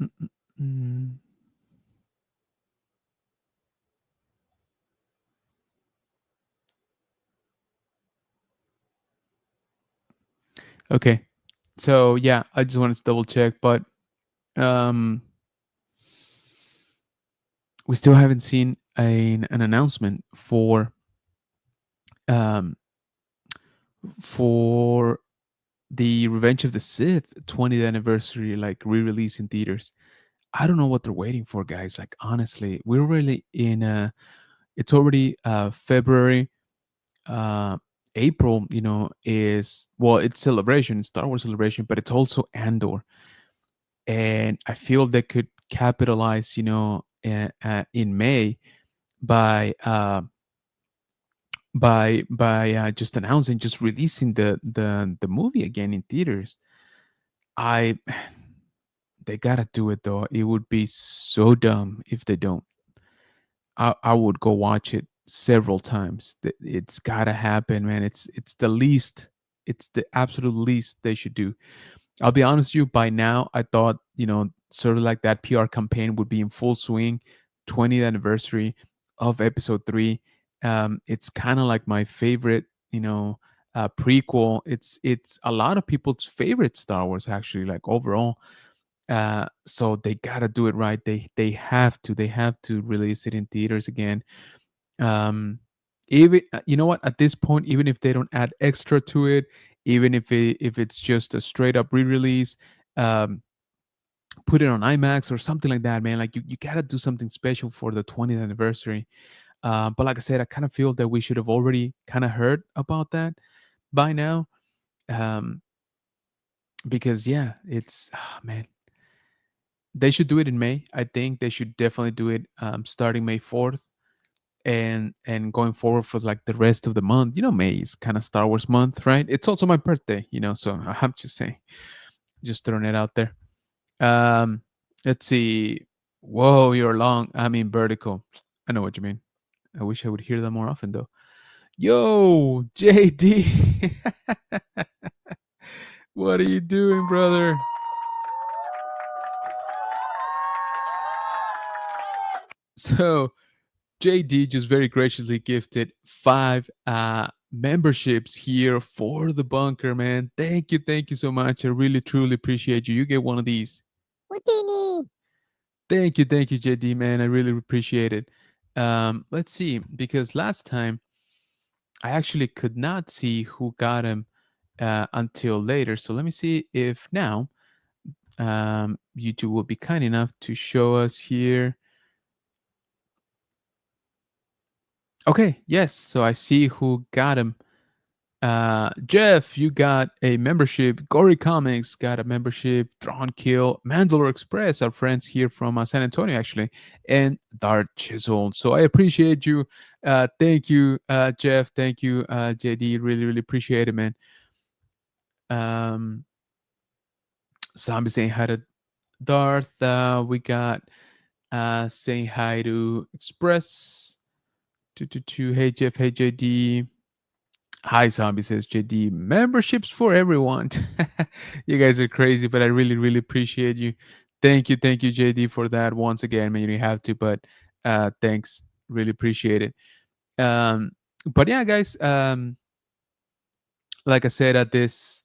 mm, mm, mm. Okay. So, yeah, I just wanted to double check, but um, we still haven't seen an announcement um, for the Revenge of the Sith 20th anniversary, like re-release in theaters. I don't know what they're waiting for, guys. Like honestly, we're really in it's already February. uh April, is, well, it's celebration, Star Wars celebration, but it's also Andor. And I feel they could capitalize, in May by just announcing, just releasing the movie again in theaters. I They gotta do it though. It would be so dumb if they don't. I would go watch it several times. It's gotta happen, man. It's the least. It's the absolute least they should do. I'll be honest with you. By now, I thought, sort of like that PR campaign would be in full swing. 20th anniversary of Episode Three. It's kind of like my favorite, prequel. It's a lot of people's favorite Star Wars, actually, like overall. So they gotta do it right. They have to. They have to release it in theaters again. Um, even, you know what? At this point, even if they don't add extra to it, even if it's just a straight up re-release, um, put it on IMAX or something like that, man. Like you gotta do something special for the 20th anniversary. But like I said, I kind of feel that we should have already kind of heard about that by now. Um, because yeah, it's man, they should do it in May. I think they should definitely do it starting May 4th and going forward for like the rest of the month. May is kind of Star Wars month, right? It's also my birthday, so I'm just saying, just throwing it out there. Um, let's see. Whoa, you're long. I mean vertical. I know what you mean. I wish I would hear that more often though. Yo, JD. What are you doing, brother? So JD just very graciously gifted 5 memberships here for the bunker, man. Thank you so much. I really truly appreciate you. You get one of these. Houdini. Thank you, JD, man. I really appreciate it. Let's see, because last time I actually could not see who got him until later. So let me see if now YouTube will be kind enough to show us here. Okay, yes. So I see who got him. Jeff, you got a membership. Gory Comics got a membership. Drawn Kill, Mandalore Express, our friends here from San Antonio, actually, and Dart Chisel. So I appreciate you. Thank you, Jeff. Thank you, JD. Really, really appreciate it, man. Um, Zombie saying hi to Darth. We got saying hi to Express. Hey, Jeff. Hey, JD. Hi, Zombie, says JD. Memberships for everyone. You guys are crazy, but I really, really appreciate you. Thank you, JD, for that once again. Man, you didn't have to, but thanks. Really appreciate it. Um, but yeah, guys, like I said, this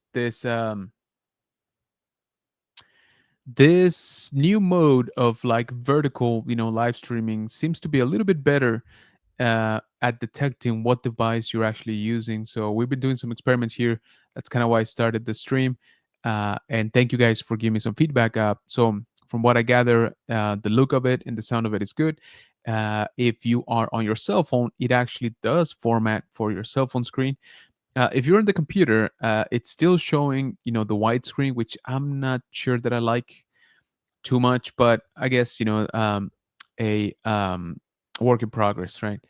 new mode of like vertical, live streaming seems to be a little bit better at detecting what device you're actually using. So we've been doing some experiments here. That's kind of why I started the stream. And thank you guys for giving me some feedback. So from what I gather, the look of it and the sound of it is good. If you are on your cell phone, it actually does format for your cell phone screen. If you're on the computer, it's still showing, the widescreen, which I'm not sure that I like too much, but I guess, a work in progress, right?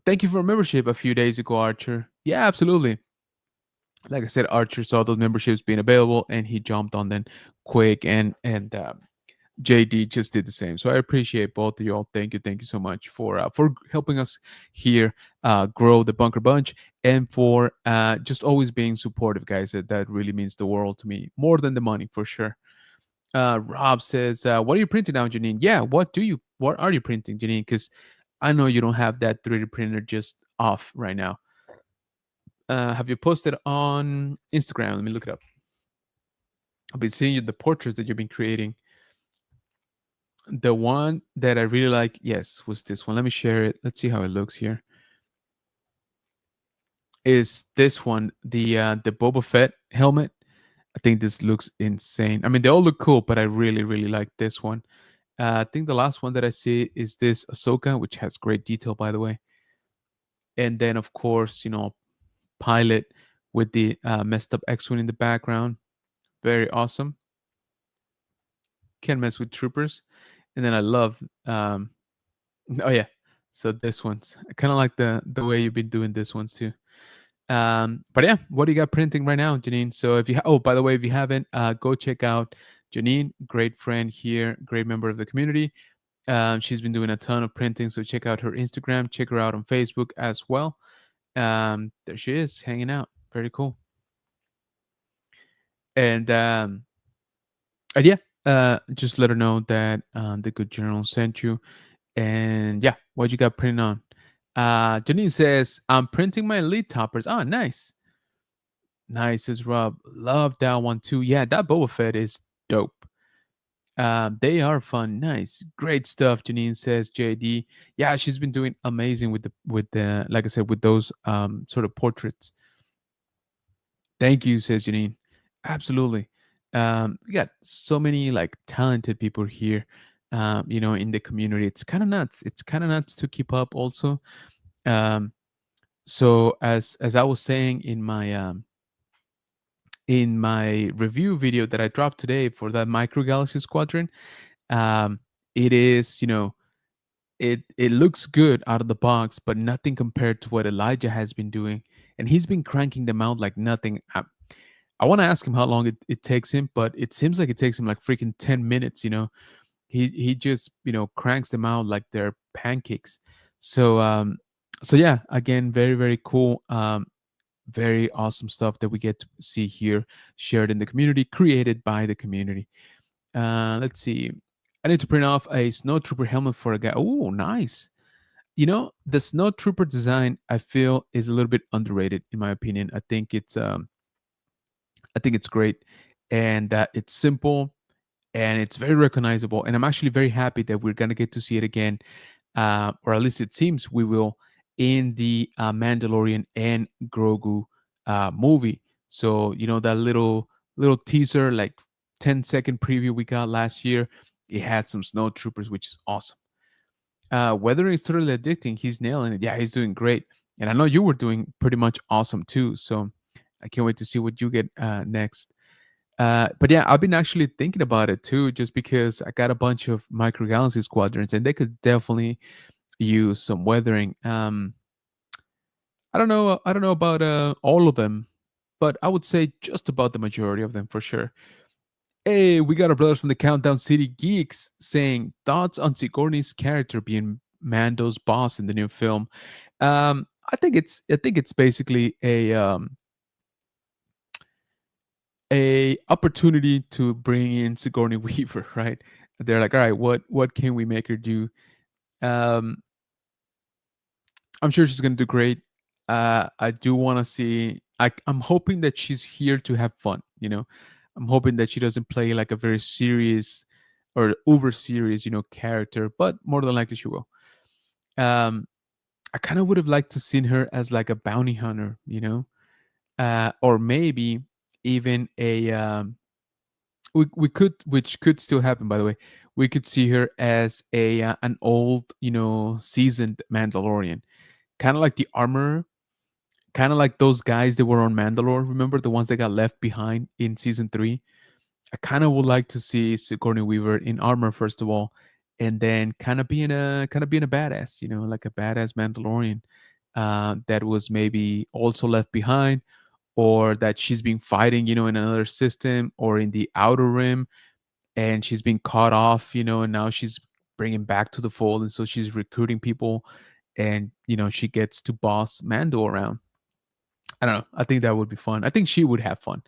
Thank you for a membership a few days ago, Archer. Yeah, absolutely. Like I said, Archer saw those memberships being available, and he jumped on them quick. And JD just did the same. So I appreciate both of y'all. Thank you so much for helping us here grow the Bunker Bunch, and for just always being supportive, guys. That really means the world to me, more than the money for sure. Rob says, "What are you printing now, Janine?" Yeah, what are you printing, Janine? Because I know you don't have that 3D printer just off right now. Have you posted on Instagram? Let me look it up. I've been seeing the portraits that you've been creating. The one that I really like, yes, was this one. Let me share it. Let's see how it looks here. Is this one the Boba Fett helmet? I think this looks insane. I mean, they all look cool, but I really, really like this one. I think the last one that I see is this Ahsoka, which has great detail, by the way. And then, of course, Pilot with the messed up X-wing in the background. Very awesome. Can't mess with troopers. And then I love oh yeah. So this one's kind of like the way you've been doing this ones too. But yeah, what do you got printing right now, Janine? So if you oh, by the way, if you haven't, go check out Janine, great friend here, great member of the community. She's been doing a ton of printing, so check out her Instagram, check her out on Facebook as well. There she is, hanging out. Very cool. And yeah, just let her know that the good journal sent you. And yeah, what you got printing on? Janine says, I'm printing my lead toppers. Oh, nice. Nice, says Rob. Love that one too. Yeah, that Boba Fett is dope. They are fun. Nice. Great stuff, Janine says, JD. Yeah, she's been doing amazing with the like I said, with those sort of portraits. Thank you, says Janine. Absolutely. We got so many like talented people here, in the community. It's kind of nuts. It's kind of nuts to keep up also. Um, so as I was saying in my review video that I dropped today for that Micro Galaxy Squadron, um, it is, it looks good out of the box, but nothing compared to what Elijah has been doing. And he's been cranking them out like nothing. I want to ask him how long it takes him, but it seems like it takes him like freaking 10 minutes, He just, cranks them out like they're pancakes. So yeah, again, very, very cool. Very awesome stuff that we get to see here, shared in the community, created by the community. Let's see. I need to print off a snowtrooper helmet for a guy. Oh, nice. The snowtrooper design I feel is a little bit underrated in my opinion. I think it's great, and it's simple, and it's very recognizable. And I'm actually very happy that we're gonna get to see it again, or at least it seems we will, in the Mandalorian and Grogu movie. So that little teaser, like 10-second preview we got last year, it had some snow troopers, which is awesome. Whether it's totally addicting, he's nailing it. Yeah, he's doing great, and I know you were doing pretty much awesome too. So I can't wait to see what you get next. But yeah, I've been actually thinking about it too, just because I got a bunch of micro galaxy squadrons, and they could definitely use some weathering. I don't know about all of them, but I would say just about the majority of them for sure. Hey, we got our brothers from the Countdown City Geeks saying thoughts on Sigourney's character being Mando's boss in the new film. I think it's basically a opportunity to bring in Sigourney Weaver, right? They're like, all right, what can we make her do? Um, I'm sure she's gonna do great. I do want to see. I'm hoping that she's here to have fun. I'm hoping that she doesn't play like a very serious or over serious, character. But more than likely, she will. Um, I kind of would have liked to seen her as like a bounty hunter, or maybe even we could, which could still happen, by the way. We could see her as a an old, seasoned Mandalorian, kind of like the armor, kind of like those guys that were on Mandalore. Remember the ones that got left behind in season 3? I kind of would like to see Sigourney Weaver in armor first of all, and then kind of being a badass, like a badass Mandalorian that was maybe also left behind, or that she's been fighting, in another system or in the outer rim, and she's been caught off, and now she's bringing back to the fold, and so she's recruiting people, and she gets to boss Mando around. I don't know. I think that would be fun. I think she would have fun.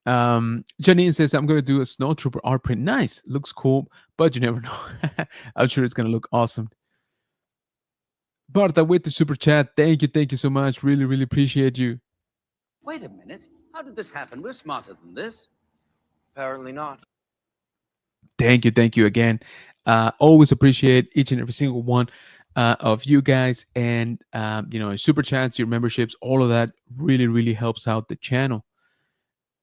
Janine says, I'm going to do a Snowtrooper art print. Nice. Looks cool, but you never know. I'm sure it's going to look awesome. Barta with the super chat. Thank you. Thank you so much. Really, really appreciate you. Wait a minute. How did this happen? We're smarter than this. Apparently not. Thank you. Thank you again. Always appreciate each and every single one of you guys. And, super chats, your memberships, all of that really, really helps out the channel.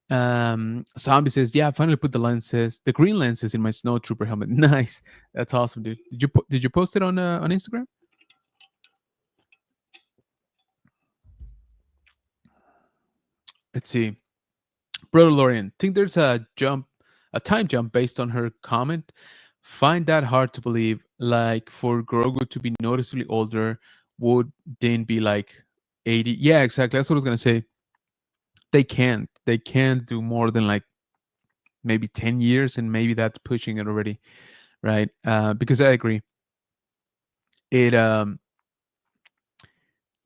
Zombie says, yeah, I finally put the green lenses in my Snowtrooper helmet. Nice. That's awesome, dude. Did you post it on Instagram? Let's see. Brother Lorian, think there's a time jump based on her comment. Find that hard to believe. Like for Grogu to be noticeably older, would Din be like 80? Yeah, exactly. That's what I was gonna say. They can't do more than like maybe 10 years, and maybe that's pushing it already, right? Because I agree. It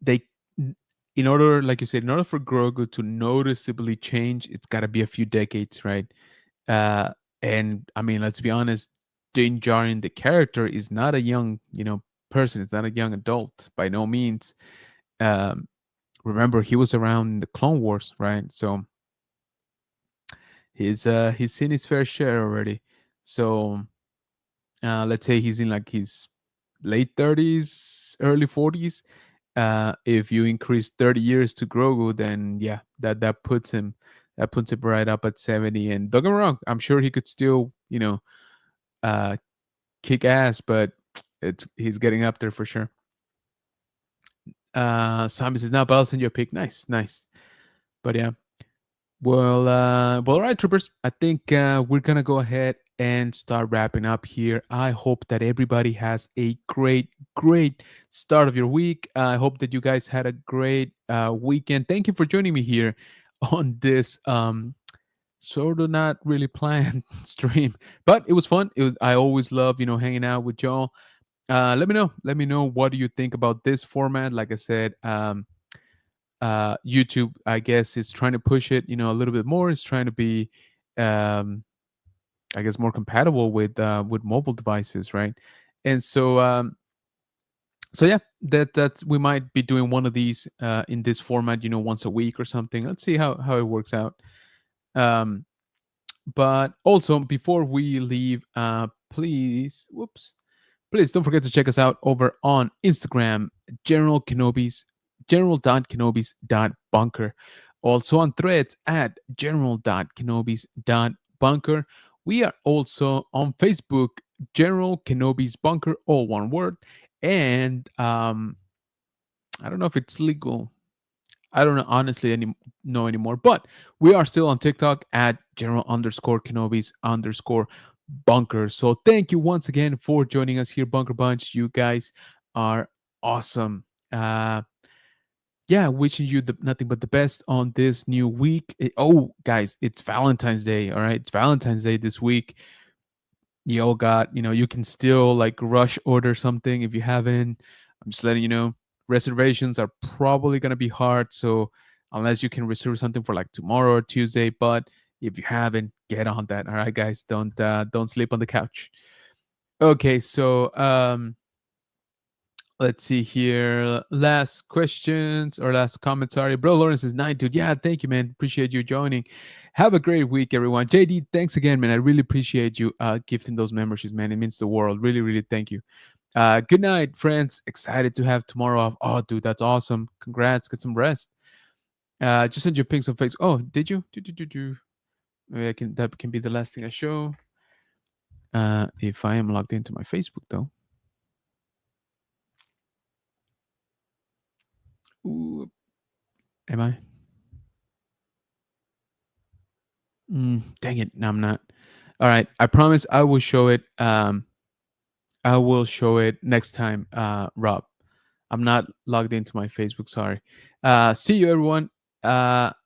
they in order, like you said, in order for Grogu to noticeably change, it's got to be a few decades, right? Uh, and I mean, let's be honest, Din Djarin, the character, is not a young, person. It's not a young adult by no means. Um, Remember, he was around in the Clone Wars, right? So he's seen his fair share already. So let's say he's in like his late 30s, early 40s. If you increase 30 years to Grogu, then yeah, that puts him right up at 70. And don't get me wrong, I'm sure he could still, uh, kick ass, but he's getting up there for sure. Sammy says, no, but I'll send you a pic. Nice, nice. But yeah. Well, all right, troopers. I think we're gonna go ahead and start wrapping up here. I hope that everybody has a great, great start of your week. I hope that you guys had a great weekend. Thank you for joining me here on this sort of not really planned stream, but it was fun. It was. I always love hanging out with y'all. Let me know. Let me know what do you think about this format. Like I said, YouTube, I guess, is trying to push it, a little bit more. It's trying to be, um, I guess, more compatible with mobile devices, right? And so yeah, that we might be doing one of these in this format, once a week or something. Let's see how it works out. Um, but also before we leave, please don't forget to check us out over on Instagram, General Kenobi's general.kenobis.bunker. Also on threads at general.kenobis.bunker. We are also on Facebook, General Kenobi's Bunker, all one word. And I don't know if it's legal. I don't know honestly know anymore, but we are still on TikTok at general_Kenobis_bunker. So thank you once again for joining us here, Bunker Bunch. You guys are awesome. Yeah, wishing you nothing but the best on this new week. Oh, guys, it's Valentine's Day. All right, it's Valentine's Day this week. You all got, you can still like rush order something if you haven't. I'm just letting you know, reservations are probably gonna be hard. So unless you can reserve something for like tomorrow or Tuesday, but if you haven't, get on that. All right, guys, don't sleep on the couch. Okay, so let's see here. Last questions or last comment. Sorry, bro. Lawrence is 9, dude. Yeah, thank you, man. Appreciate you joining. Have a great week, everyone. JD, thanks again, man. I really appreciate you gifting those memberships, man. It means the world. Really, really thank you. Good night, friends. Excited to have tomorrow off. Oh, dude, that's awesome. Congrats. Get some rest. Just send your pics on Facebook. Oh, did you? Maybe that can be the last thing I show. If I am logged into my Facebook though. Ooh, am I? Dang it. No, I'm not. All right. I promise I will show it. I will show it next time, Rob. I'm not logged into my Facebook. Sorry. See you, everyone.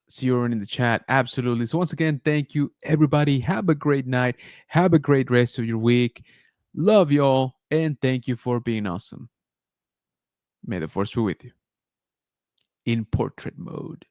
See you in the chat. Absolutely. So once again, thank you everybody. Have a great night. Have a great rest of your week. Love y'all and thank you for being awesome. May the force be with you. In portrait mode.